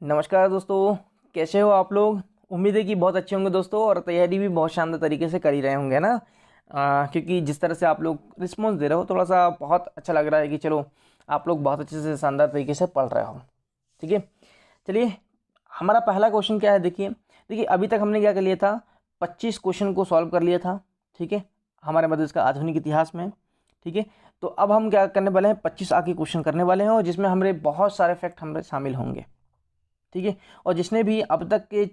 नमस्कार दोस्तों, कैसे हो आप लोग। उम्मीद है कि बहुत अच्छे होंगे दोस्तों, और तैयारी भी बहुत शानदार तरीके से कर ही रहे होंगे ना। क्योंकि जिस तरह से आप लोग रिस्पॉन्स दे रहे हो, थोड़ा सा बहुत अच्छा लग रहा है कि चलो आप लोग बहुत अच्छे से शानदार तरीके से पढ़ रहे हो। ठीक है, चलिए हमारा पहला क्वेश्चन क्या है। देखिए देखिए अभी तक हमने क्या कर लिया था, 25 क्वेश्चन को सॉल्व कर लिया था। ठीक है, हमारे मध्य का आधुनिक इतिहास में। ठीक है, तो अब हम क्या करने वाले हैं, 25 आगे क्वेश्चन करने वाले हैं, और जिसमें हमारे बहुत सारे फैक्ट हमारे शामिल होंगे। ठीक है, और जिसने भी अब तक के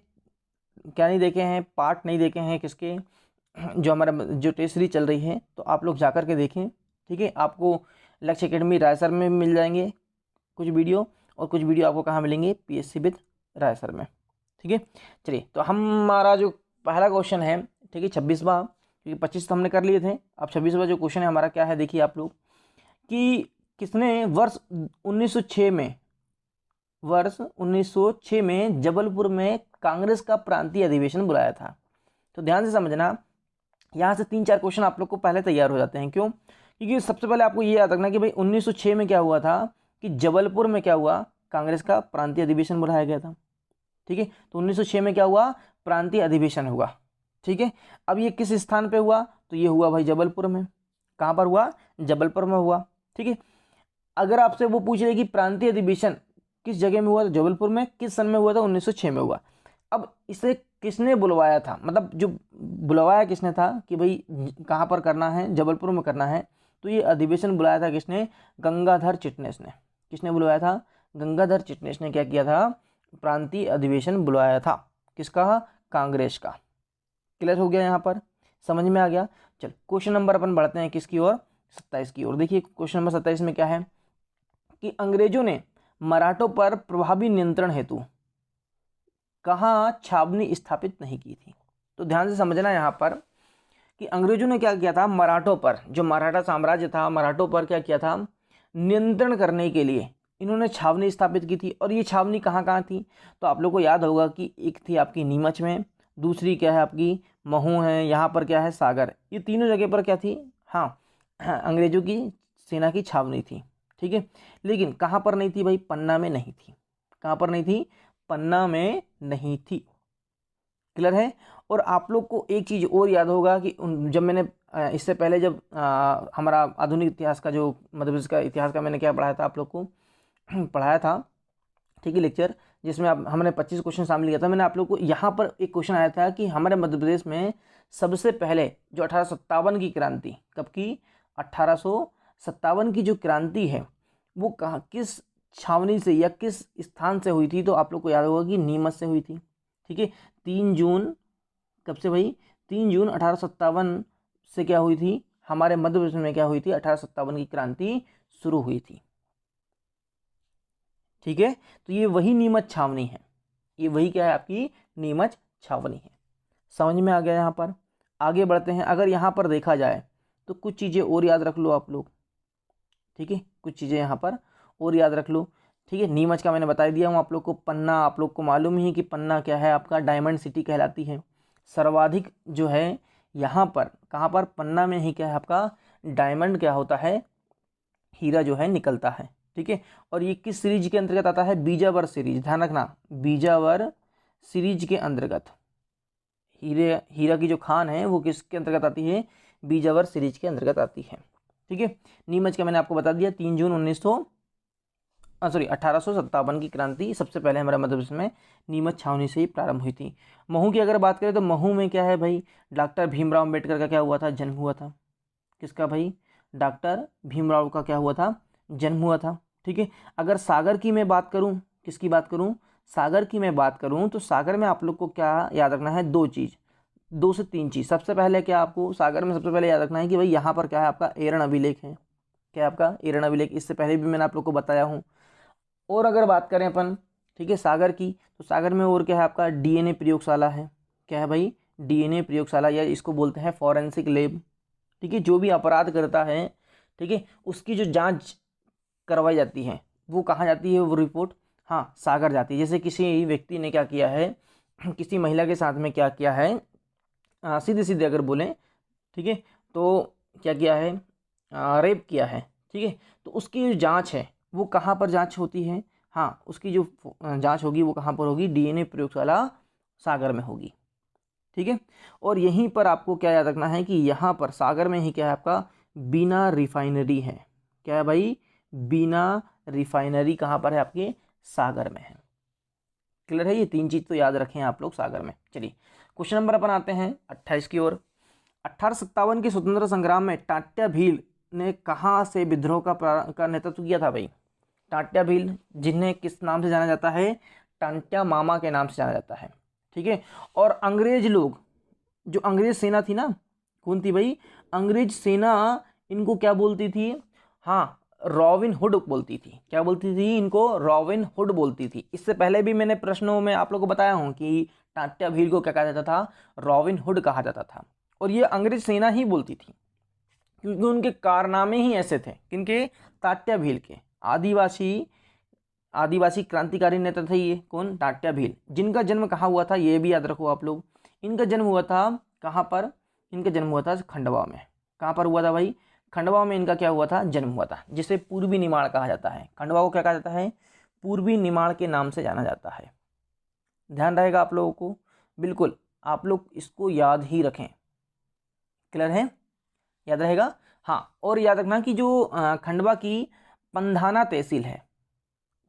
क्या नहीं देखे हैं, पार्ट नहीं देखे हैं किसके, जो हमारा जो टेस्ट सीरीज चल रही है, तो आप लोग जाकर के देखें। ठीक है, आपको लक्ष्य एकेडमी रायसर में मिल जाएंगे कुछ वीडियो, और कुछ वीडियो आपको कहाँ मिलेंगे, पीएससी विद रायसर में। ठीक है, चलिए तो हमारा जो पहला क्वेश्चन है, ठीक है 26वां, क्योंकि 25 तो हमने कर लिए थे, अब 26वां जो क्वेश्चन है हमारा क्या है, देखिए आप लोग कि किसने वर्ष 1906 में, वर्ष 1906 में जबलपुर में कांग्रेस का प्रांतीय अधिवेशन बुलाया था। तो ध्यान से समझना, यहाँ से 3-4 क्वेश्चन आप लोग को पहले तैयार हो जाते हैं। क्यों? क्योंकि सबसे पहले आपको ये याद रखना कि भाई 1906 में क्या हुआ था, कि जबलपुर में क्या हुआ, कांग्रेस का प्रांतीय अधिवेशन बुलाया गया था। ठीक है, तो 1906 में क्या हुआ, प्रांतीय अधिवेशन हुआ। ठीक है, अब ये किस स्थान पे हुआ, तो ये हुआ भाई जबलपुर में। कहाँ पर हुआ, जबलपुर में हुआ। ठीक है, अगर आपसे वो पूछ रहे कि प्रांतीय अधिवेशन किस जगह में हुआ, तो जबलपुर में। किस सन में हुआ था, 1906 में हुआ। अब इसे किसने बुलवाया था, मतलब जो बुलवाया किसने था कि भाई कहाँ पर करना है, जबलपुर में करना है, तो ये अधिवेशन बुलाया था किसने, गंगाधर चिटनेस ने। किसने बुलवाया था, गंगाधर चिटनेस ने क्या किया था, प्रांतीय अधिवेशन बुलवाया था। किसका, कांग्रेस का। क्लियर हो गया, यहाँ पर समझ में आ गया। चल क्वेश्चन नंबर अपन बढ़ते हैं किसकी ओर, 27 की ओर। देखिए क्वेश्चन नंबर 27 में क्या है कि अंग्रेजों ने मराठों पर प्रभावी नियंत्रण हेतु कहाँ छावनी स्थापित नहीं की थी। तो ध्यान से समझना यहाँ पर कि अंग्रेजों ने क्या किया था, मराठों पर, जो मराठा साम्राज्य था, मराठों पर क्या किया था, नियंत्रण करने के लिए इन्होंने छावनी स्थापित की थी। और ये छावनी कहाँ कहाँ थी, तो आप लोग को याद होगा कि एक थी आपकी नीमच में, दूसरी क्या है आपकी महू है, यहाँ पर क्या है सागर। ये तीनों जगह पर क्या थी, हाँ अंग्रेजों की सेना की छावनी थी। ठीक है, लेकिन कहाँ पर नहीं थी भाई, पन्ना में नहीं थी। कहाँ पर नहीं थी, पन्ना में नहीं थी। क्लियर है। और आप लोग को एक चीज़ और याद होगा कि जब मैंने इससे पहले जब हमारा आधुनिक इतिहास का जो मतलब इसका इतिहास का मैंने क्या पढ़ाया था आप लोग को पढ़ाया था, ठीक है लेक्चर, जिसमें आप हमने 25 क्वेश्चन शामिल किया था। मैंने आप लोग को यहाँ पर एक क्वेश्चन आया था कि हमारे मध्य प्रदेश में सबसे पहले जो 1857 की क्रांति, कब की, 1857 की जो क्रांति है वो कहाँ, किस छावनी से या किस स्थान से हुई थी, तो आप लोग को याद होगा कि नीमच से हुई थी। ठीक है, 3 जून, कब से भाई, 3 जून 1857 से क्या हुई थी, हमारे मध्य प्रदेश में क्या हुई थी, 1857 की क्रांति शुरू हुई थी। ठीक है, तो ये वही नीमच छावनी है, ये वही क्या है आपकी नीमच छावनी है। समझ में आ गया। यहाँ पर आगे बढ़ते हैं। अगर यहाँ पर देखा जाए तो कुछ चीज़ें और याद रख लो आप लोग। ठीक है, कुछ चीज़ें यहाँ पर और याद रख लो। ठीक है, नीमच का मैंने बता दिया हूँ आप लोग को। पन्ना, आप लोग को मालूम ही है कि पन्ना क्या है आपका, डायमंड सिटी कहलाती है। सर्वाधिक जो है यहाँ पर, कहाँ पर, पन्ना में ही क्या है आपका, डायमंड क्या होता है, हीरा जो है निकलता है। ठीक है, और ये किस सीरीज के अंतर्गत आता है, बीजावर सीरीज। ध्यान रखना, बीजावर सीरीज के अंतर्गत हीरा की जो खान है वो किसके अंतर्गत आती है, बीजावर सीरीज के अंतर्गत आती है। ठीक है, नीमच का मैंने आपको बता दिया, 3 जून 1857 की क्रांति सबसे पहले हमारे मध्य प्रदेश में नीमच छावनी से ही प्रारंभ हुई थी। महू की अगर बात करें तो महू में क्या है भाई, डॉक्टर भीमराव अम्बेडकर का क्या हुआ था, जन्म हुआ था। किसका भाई, डॉक्टर भीमराव का क्या हुआ था, जन्म हुआ था। ठीक है, अगर सागर की मैं बात करूं, किसकी बात करूं, सागर की मैं बात करूं, तो सागर में आप लोग को क्या याद रखना है, 2 चीज़, 2 से 3 चीज़। सबसे पहले क्या आपको सागर में सबसे पहले याद रखना है कि भाई यहाँ पर क्या है आपका एरन अभिलेख है। क्या है आपका एरन अभिलेख, इससे पहले भी मैंने आप लोग को बताया हूँ। और अगर बात करें अपन, ठीक है सागर की, तो सागर में और क्या है आपका, डीएनए प्रयोगशाला है। क्या है भाई, डीएनए प्रयोगशाला, या इसको बोलते हैं फॉरेंसिक लैब। ठीक है, जो भी अपराध करता है, ठीक है, उसकी जो जांच करवाई जाती है वो कहाँ जाती है, वो रिपोर्ट, हाँ सागर जाती है। जैसे किसी व्यक्ति ने क्या किया है, किसी महिला के साथ में क्या किया है, सीधे सीधे अगर बोलें, ठीक है, तो क्या किया है, रेप किया है। ठीक है, तो उसकी जो जांच है वो कहाँ पर जांच होती है, हाँ, उसकी जो जांच होगी वो कहाँ पर होगी, डीएनए प्रयोगशाला सागर में होगी। ठीक है, और यहीं पर आपको क्या याद रखना है कि यहाँ पर सागर में ही क्या है आपका, बीना रिफाइनरी है। क्या है भाई, बीना रिफाइनरी कहाँ पर है, आपके सागर में है। क्लियर है, ये 3 चीज़ तो याद रखें आप लोग सागर में। चलिए क्वेश्चन नंबर अपन आते हैं 28 की ओर। 1857 के स्वतंत्रता संग्राम में टाट्या भील ने कहाँ से विद्रोह का नेतृत्व किया था भाई। टाट्या भील, जिन्हें किस नाम से जाना जाता है, टांट्या मामा के नाम से जाना जाता है। ठीक है, और अंग्रेज लोग, जो अंग्रेज सेना थी ना, कौन थी भाई, अंग्रेज सेना इनको क्या बोलती थी, हाँ, रॉबिन हुड बोलती थी। क्या बोलती थी इनको, रॉबिन हुड बोलती थी। इससे पहले भी मैंने प्रश्नों में आप लोगों को बताया हूँ कि टाट्या भील को क्या कहा जाता था, रॉबिन हुड कहा जाता था। और ये अंग्रेज सेना ही बोलती थी, क्योंकि उनके कारनामे ही ऐसे थे। किनके, टाट्या भील के। आदिवासी क्रांतिकारी नेता थे ये, कौन, टाट्या भील। जिनका जन्म कहाँ हुआ था, ये भी याद रखो आप लोग। इनका जन्म हुआ था कहाँ पर, इनका जन्म हुआ था खंडवा में। कहाँ पर हुआ था भाई, खंडवा में इनका क्या हुआ था, जन्म हुआ था, जिसे पूर्वी निमाड़ कहा जाता है। खंडवा को क्या कहा जाता है, पूर्वी निमाड़ के नाम से जाना जाता है। ध्यान रहेगा आप लोगों को, बिल्कुल आप लोग इसको याद ही रखें। क्लियर है, याद रहेगा। हाँ, और याद रखना कि जो खंडवा की पंधाना तहसील है,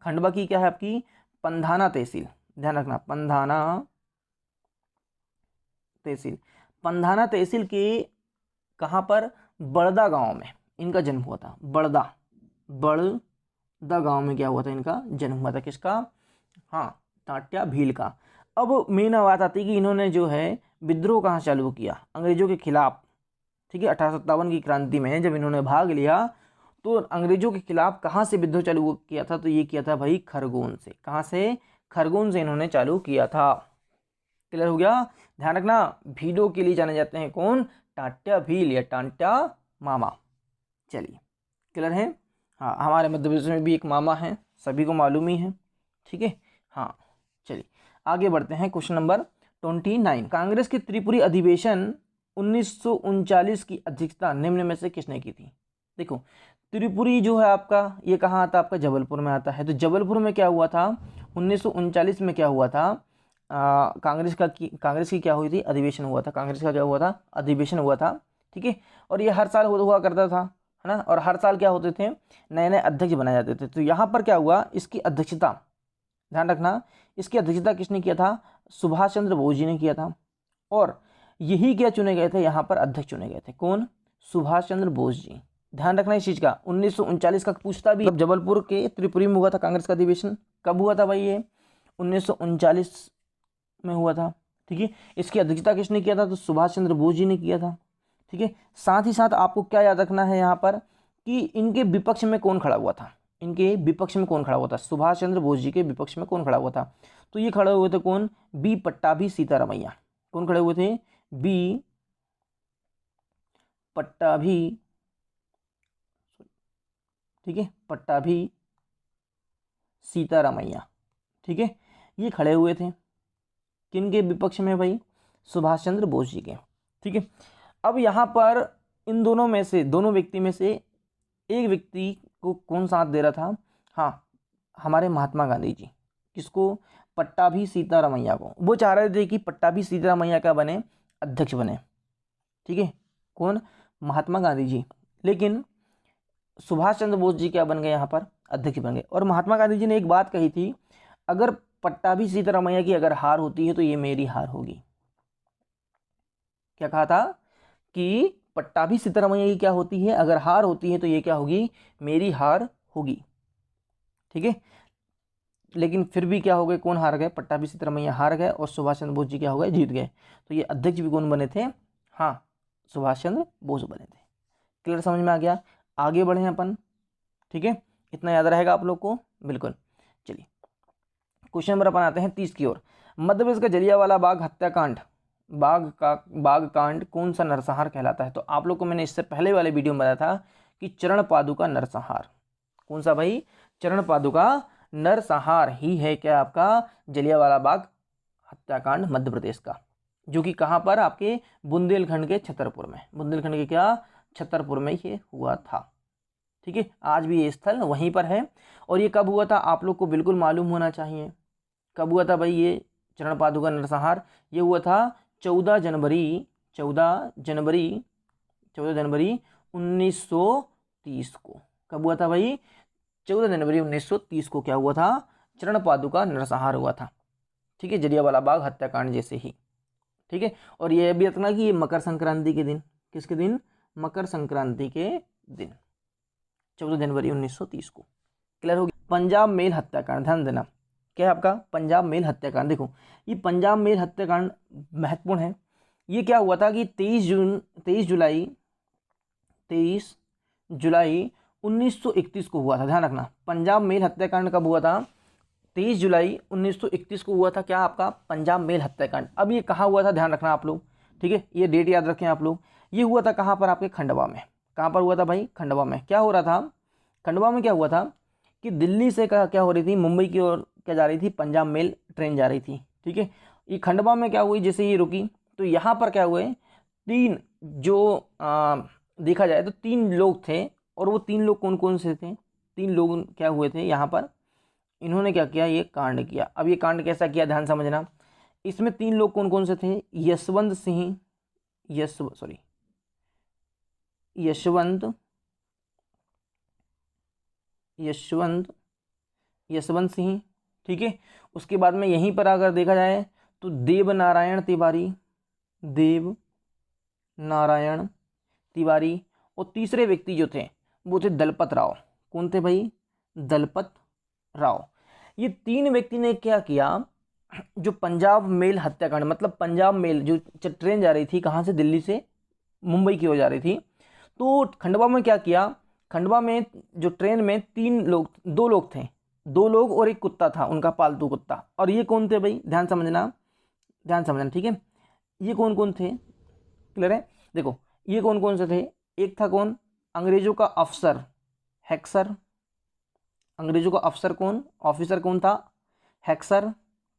खंडवा की क्या है आपकी, पंधाना तहसील। ध्यान रखना, पंधाना तहसील। पंधाना तहसील के कहाँ पर, बड़दा गांव में इनका जन्म हुआ था। बड़दा गांव में क्या हुआ था, इनका जन्म हुआ था। किसका, हाँ, टाट्या भील का। अब मेन बात आती है कि इन्होंने जो है विद्रोह कहाँ चालू किया, अंग्रेजों के खिलाफ। ठीक है, 1857 की क्रांति में जब इन्होंने भाग लिया तो अंग्रेजों के खिलाफ कहाँ से विद्रोह चालू किया था, तो ये किया था भाई खरगोन से। कहाँ से, खरगोन से इन्होंने चालू किया था। क्लियर हो गया, ध्यान रखना। भीलों के लिए जाने जाते हैं कौन, टाट्या भील या टांट्या मामा। चलिए क्लियर है। हाँ, हमारे मध्य प्रदेश में भी एक मामा है, सभी को मालूम ही है। ठीक है, हाँ, चलिए आगे बढ़ते हैं। Question number 29। कांग्रेस के त्रिपुरी अधिवेशन 1939 की अध्यक्षता निम्न में से किसने की थी। देखो, त्रिपुरी जो है आपका, ये कहाँ आता है, आपका जबलपुर में आता है। तो जबलपुर में क्या हुआ था, 1939 में क्या हुआ था, कांग्रेस की क्या हुई थी, अधिवेशन हुआ था। कांग्रेस का क्या हुआ था, अधिवेशन हुआ था। ठीक है, और ये हर साल हुआ करता था, है ना। और हर साल क्या होते थे, नए नए अध्यक्ष बनाए जाते थे। तो यहाँ पर क्या हुआ, इसकी अध्यक्षता, ध्यान रखना, इसकी अध्यक्षता किसने किया था, सुभाष चंद्र बोस जी ने किया था। और यही क्या चुने गए थे, यहाँ पर अध्यक्ष चुने गए थे, कौन, सुभाष चंद्र बोस जी। ध्यान रखना इस चीज का। 1939 का पूछता भी, जबलपुर के त्रिपुरी में हुआ था कांग्रेस का अधिवेशन। कब हुआ था भाई, ये 1939 में हुआ था। ठीक है, इसकी अध्यक्षता किसने किया था, तो सुभाष चंद्र बोस जी ने किया था। ठीक है, साथ ही साथ आपको क्या याद रखना है यहाँ पर कि इनके विपक्ष में कौन खड़ा हुआ था, इनके विपक्ष में कौन खड़ा हुआ था, सुभाष चंद्र बोस जी के विपक्ष में कौन खड़ा हुआ था। तो ये खड़े हुए थे कौन, बी पट्टाभी सीतारामैया। कौन खड़े हुए थे, बी पट्टाभी, ठीक है, पट्टाभी सीतारामैया। ठीक है, ये खड़े हुए थे किनके विपक्ष में भाई, सुभाष चंद्र बोस जी के। ठीक है, अब यहाँ पर इन दोनों में से, दोनों व्यक्ति में से एक व्यक्ति को कौन साथ दे रहा था, हाँ, हमारे महात्मा गांधी जी। किसको, पट्टाभी सीतारामैया को। वो चाह रहे थे कि पट्टाभी सीतारामैया क्या बने, अध्यक्ष बने। ठीक है, कौन, महात्मा गांधी जी। लेकिन सुभाष चंद्र बोस जी क्या बन गए, यहाँ पर अध्यक्ष बन गए। और महात्मा गांधी जी ने एक बात कही थी, अगर पट्टाभी सीतारामैया की अगर हार होती है तो ये मेरी हार होगी। क्या कहा था कि पट्टाभी सीतारामैया की क्या होती है, अगर हार होती है तो ये क्या होगी, मेरी हार होगी। ठीक है, लेकिन फिर भी क्या हो गए, कौन हार गए, पट्टाभी सीतारामैया हार गए और सुभाष चंद्र बोस जी क्या हो गए, जीत गए। तो ये अध्यक्ष भी कौन बने थे, हाँ, सुभाष चंद्र बोस बने थे। क्लियर, समझ में आ गया। आगे बढ़े अपन। ठीक है, इतना याद रहेगा आप लोग को, बिल्कुल। चलिए क्वेश्चन नंबर अपन आते हैं 30 की ओर। मध्य प्रदेश का जलियांवाला बाग हत्याकांड, बाग कांड कौन सा नरसंहार कहलाता है। तो आप लोग को मैंने इससे पहले वाले वीडियो में बताया था कि चरण पादुका नरसंहार। कौन सा भाई, चरण पादुका नरसंहार ही है क्या आपका, जलियांवाला बाग हत्याकांड मध्य प्रदेश का, जो कि कहाँ पर, आपके बुंदेलखंड के छतरपुर में, बुंदेलखंड के क्या, छतरपुर में ये हुआ था। ठीक है, आज भी ये स्थल वहीं पर है। और ये कब हुआ था आप लोग को बिल्कुल मालूम होना चाहिए। कब हुआ था भाई ये चरण पादुका नरसंहार? ये हुआ था 14 जनवरी 1930 को। कब हुआ था भाई? 14 जनवरी 1930 को क्या हुआ था? चरण पादुका नरसंहार हुआ था। ठीक है, जलियांवाला बाग हत्याकांड जैसे ही। ठीक है, और ये भी रखना कि ये मकर संक्रांति के दिन, किसके दिन? मकर संक्रांति के दिन 14 जनवरी 1930 को। क्लियर हो गया? पंजाब मेल हत्याकांड, ध्यान देना क्या है आपका? पंजाब मेल हत्याकांड। देखो ये पंजाब मेल हत्याकांड महत्वपूर्ण है। ये क्या हुआ था कि 23 जुलाई 1931 को हुआ था। ध्यान रखना, पंजाब मेल हत्याकांड कब हुआ था? 23 जुलाई 1931 को हुआ था। क्या आपका? पंजाब मेल हत्याकांड। अब ये कहाँ हुआ था? ध्यान रखना आप लोग। ठीक है, ये डेट याद रखें आप लोग। ये हुआ था कहाँ पर? आपके खंडवा में। कहाँ पर हुआ था भाई? खंडवा में। क्या हो रहा था खंडवा में? क्या हुआ था कि दिल्ली से क्या हो रही थी, मुंबई की ओर क्या जा रही थी? पंजाब मेल ट्रेन जा रही थी। ठीक है, ये खंडवा में क्या हुई, जैसे ये रुकी तो यहाँ पर क्या हुए, तीन जो देखा जाए तो 3 लोग थे। और वो 3 लोग कौन कौन से थे? 3 लोग क्या हुए थे यहाँ पर? इन्होंने क्या किया? ये कांड किया। अब ये कांड कैसा किया, ध्यान समझना। इसमें 3 लोग कौन कौन से थे? यशवंत सिंह, यशवंत सिंह। ठीक है, उसके बाद में यहीं पर अगर देखा जाए तो देव नारायण तिवारी। और तीसरे व्यक्ति जो थे वो थे दलपत राव। कौन थे भाई? दलपत राव। ये 3 व्यक्ति ने क्या किया, जो पंजाब मेल हत्याकांड, मतलब पंजाब मेल जो ट्रेन जा रही थी कहाँ से? दिल्ली से मुंबई की ओर जा रही थी। तो खंडवा में क्या किया? खंडवा में जो ट्रेन में 2 लोग थे, 2 लोग और एक कुत्ता था, उनका पालतू कुत्ता। और ये कौन थे भाई? ध्यान समझना। ठीक है, ये कौन कौन थे? क्लियर है? देखो ये कौन कौन से थे? एक था कौन? अंग्रेजों का अफसर हैक्सर। अंग्रेजों का अफसर कौन? ऑफिसर कौन था? हैक्सर।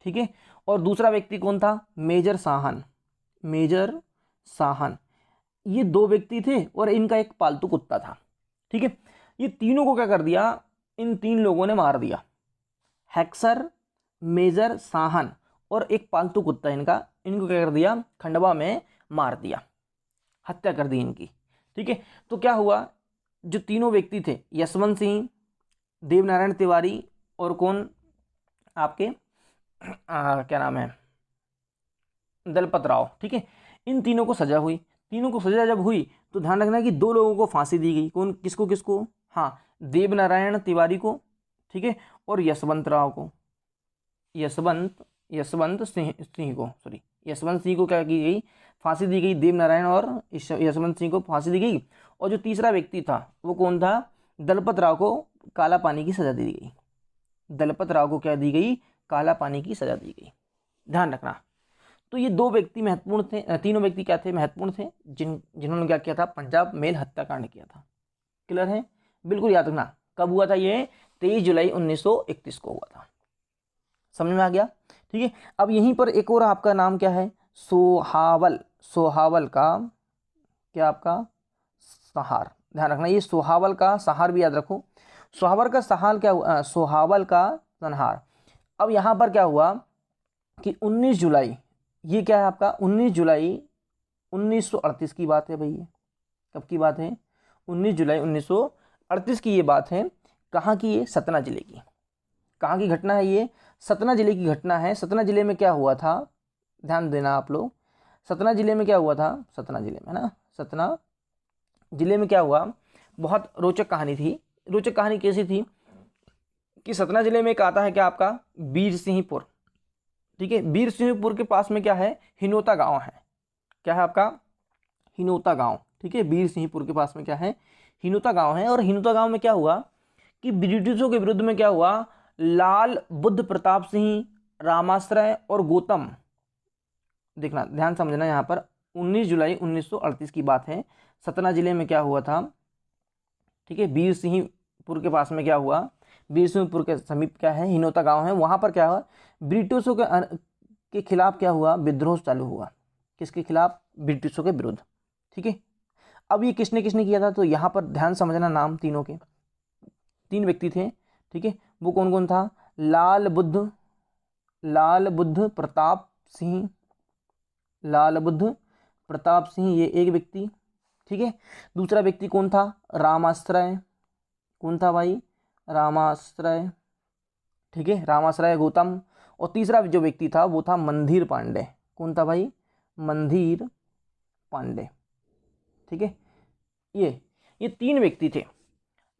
ठीक है, और दूसरा व्यक्ति कौन था? मेजर साहन। ये 2 व्यक्ति थे और इनका एक पालतू कुत्ता था। ठीक है, ये तीनों को क्या कर दिया? इन 3 लोगों ने मार दिया। हैक्सर, मेजर साहन और एक पालतू कुत्ता इनको क्या कर दिया? खंडवा में मार दिया, हत्या कर दी इनकी। ठीक है, तो क्या हुआ, जो तीनों व्यक्ति थे, यशवंत सिंह, देवनारायण तिवारी और कौन आपके क्या नाम है, दलपत राव। ठीक है, इन तीनों को सजा हुई। तीनों को सजा जब हुई तो ध्यान रखना कि 2 लोगों को फांसी दी गई। कौन? किसको? हाँ, देवनारायण तिवारी को, ठीक है, और यशवंत सिंह को क्या की गई? फांसी दी गई। देवनारायण और यशवंत सिंह को फांसी दी गई। और जो तीसरा व्यक्ति था वो कौन था? दलपत राव को काला पानी की सजा दी गई। दलपत राव को क्या दी गई? काला पानी की सजा दी गई। ध्यान रखना। तो ये 2 व्यक्ति महत्वपूर्ण थे, तीनों व्यक्ति क्या थे? महत्वपूर्ण थे, जिन्होंने क्या किया था? पंजाब मेल हत्याकांड किया था। क्लियर है? बिल्कुल याद रखना। कब हुआ था ये? 23 जुलाई 1931 को हुआ था। समझ में आ गया? ठीक है, अब यहीं पर एक और आपका नाम क्या है? सोहावल का क्या आपका? सहार। ध्यान रखना, ये सोहावल का सहार भी याद रखो। सोहावल का संहार। अब यहाँ पर क्या हुआ कि 19 जुलाई, ये क्या है आपका? 19 जुलाई 1938 की बात है भाई। ये कब की बात है? 19 जुलाई 1938 की ये बात है। कहाँ की? ये सतना जिले की। कहाँ की घटना है ये? सतना जिले की घटना है। सतना जिले में क्या हुआ था? ध्यान देना आप लोग। सतना जिले में क्या हुआ था? सतना जिले में क्या हुआ? बहुत रोचक कहानी थी। रोचक कहानी कैसी थी कि सतना जिले में एक आता है क्या आपका? बीरसिंहपुर। ठीक है, बीरसिंहपुर के पास में क्या है? हिनोता गांव है। क्या है आपका? हिनोता गांव। ठीक है, बीरसिंहपुर के पास में क्या है? हिनोता गांव है। और हिनोता गांव में क्या हुआ कि ब्रिटिशों के विरुद्ध में क्या हुआ? लाल बुद्ध प्रताप सिंह, रामाश्रय और गौतम, देखना ध्यान समझना यहाँ पर, 19 जुलाई 1938 की बात है। सतना जिले में क्या हुआ था? ठीक है, बीरसिंहपुर के पास में क्या हुआ? बीरसिंहपुर के समीप क्या है? हिनोता गांव है। वहां पर क्या हुआ? ब्रिटिशों के खिलाफ क्या हुआ? विद्रोह चालू हुआ। किसके खिलाफ? ब्रिटिशों के विरुद्ध। ठीक है, अब ये किसने किया था? तो यहाँ पर ध्यान समझना नाम तीनों के। 3 व्यक्ति थे, ठीक है। वो कौन कौन था? लाल बुद्ध प्रताप सिंह, लाल बुद्ध प्रताप सिंह, ये एक व्यक्ति, ठीक है। दूसरा व्यक्ति कौन था? रामाश्रय, कौन था भाई? रामाश्रय, ठीक है, रामाश्रय गौतम। और तीसरा जो व्यक्ति था वो था मंधीर पांडे। कौन था भाई? मंधीर पांडे, ठीक है। ये 3 व्यक्ति थे,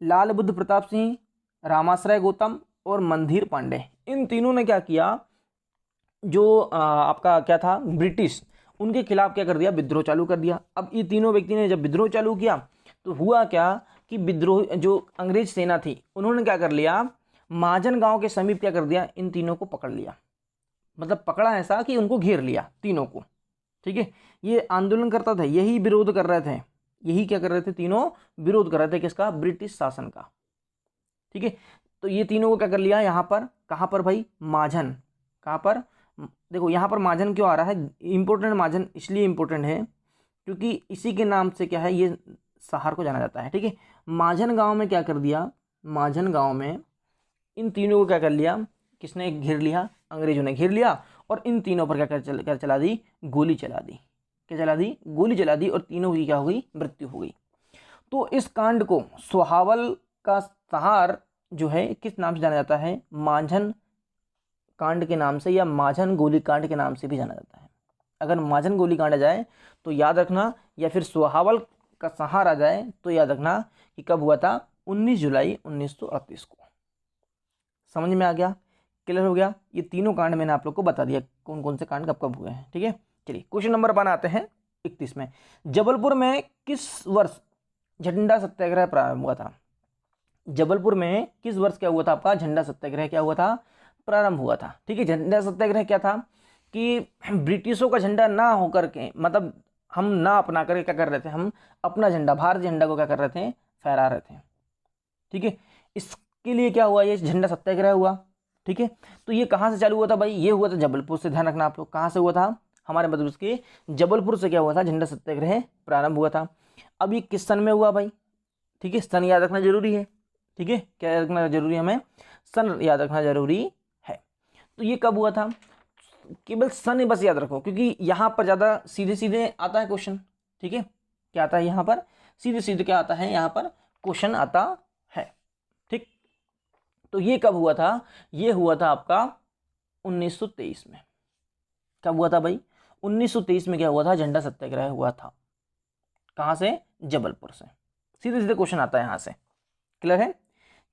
लाल बुद्ध प्रताप सिंह, रामाश्रय गौतम और मंधीर पांडे। इन तीनों ने क्या किया, जो आपका क्या था, ब्रिटिश, उनके खिलाफ क्या कर दिया? विद्रोह चालू कर दिया। अब ये तीनों व्यक्ति ने जब विद्रोह चालू किया तो हुआ क्या कि विद्रोह जो अंग्रेज सेना थी उन्होंने क्या कर लिया, महाजन गांव के समीप क्या कर दिया, इन तीनों को पकड़ लिया। मतलब पकड़ा ऐसा कि उनको घेर लिया तीनों को, ठीक है। ये आंदोलन करता था, यही विरोध कर रहे थे, यही क्या कर रहे थे, तीनों विरोध कर रहे थे किसका? ब्रिटिश शासन का, ठीक है। तो ये तीनों को क्या कर लिया यहाँ पर, कहाँ पर भाई? माझन, कहाँ पर? देखो यहाँ पर माझन क्यों आ रहा है इंपॉर्टेंट? माझन इसलिए इंपॉर्टेंट है क्योंकि इसी के नाम से क्या है, ये शहर को जाना जाता है, ठीक है। माझन गांव में क्या कर दिया, माझन गांव में इन तीनों को क्या कर लिया, किसने घेर लिया? अंग्रेजों ने घेर लिया। और इन तीनों पर क्या चला दी? गोली चला दी। क्या चला दी? गोली चला दी। और तीनों की क्या हो गई? मृत्यु हो गई। तो इस कांड को सोहावल का सहार जो है किस नाम से जाना जाता है? माझन कांड के नाम से या माझन गोली कांड के नाम से भी जाना जाता है। अगर माझन गोली कांड आ जाए तो याद रखना, या फिर सोहावल का सहार आ जाए तो याद रखना कि कब हुआ था? 19 जुलाई 1938 को। समझ में आ गया? क्लियर हो गया? ये तीनों कांड मैंने आप लोग को बता दिया कौन कौन से कांड कब कब हुए हैं, ठीक है। चलिए क्वेश्चन नंबर 1 आते हैं 31 में। जबलपुर में किस वर्ष झंडा सत्याग्रह प्रारंभ हुआ था? जबलपुर में किस वर्ष क्या हुआ था आपका? झंडा सत्याग्रह क्या हुआ था? प्रारंभ हुआ था, ठीक है। झंडा सत्याग्रह क्या था कि ब्रिटिशों का झंडा ना होकर के, मतलब हम ना अपना करके क्या कर रहे थे, हम अपना झंडा, भारतीय झंडा को क्या कर रहे थे? फहरा रहे थे, ठीक है। इसके लिए क्या हुआ? ये झंडा सत्याग्रह हुआ, ठीक है। तो ये कहाँ से चालू हुआ था भाई? ये हुआ था जबलपुर से। ध्यान रखना आप लोग, कहाँ से हुआ था? हमारे मध्य प्रदेश के जबलपुर से क्या हुआ था? झंडा सत्याग्रह प्रारंभ हुआ था। अब ये किस सन में हुआ भाई? ठीक है, सन याद रखना जरूरी है, ठीक है। क्या याद रखना जरूरी है? हमें सन याद रखना जरूरी है। तो ये कब हुआ था? केवल सन बस याद रखो, क्योंकि यहाँ पर ज़्यादा सीधे सीधे आता है क्वेश्चन, ठीक है। क्या आता है यहाँ पर? सीधे सीधे क्या आता है यहाँ पर? क्वेश्चन आता है, ठीक। तो ये कब हुआ था? ये हुआ था आपका 1923 में। कब हुआ था भाई? 1923 में क्या हुआ था? झंडा सत्याग्रह हुआ था। कहाँ से? जबलपुर से। सीधे सीधे क्वेश्चन आता है यहाँ से। क्लियर है?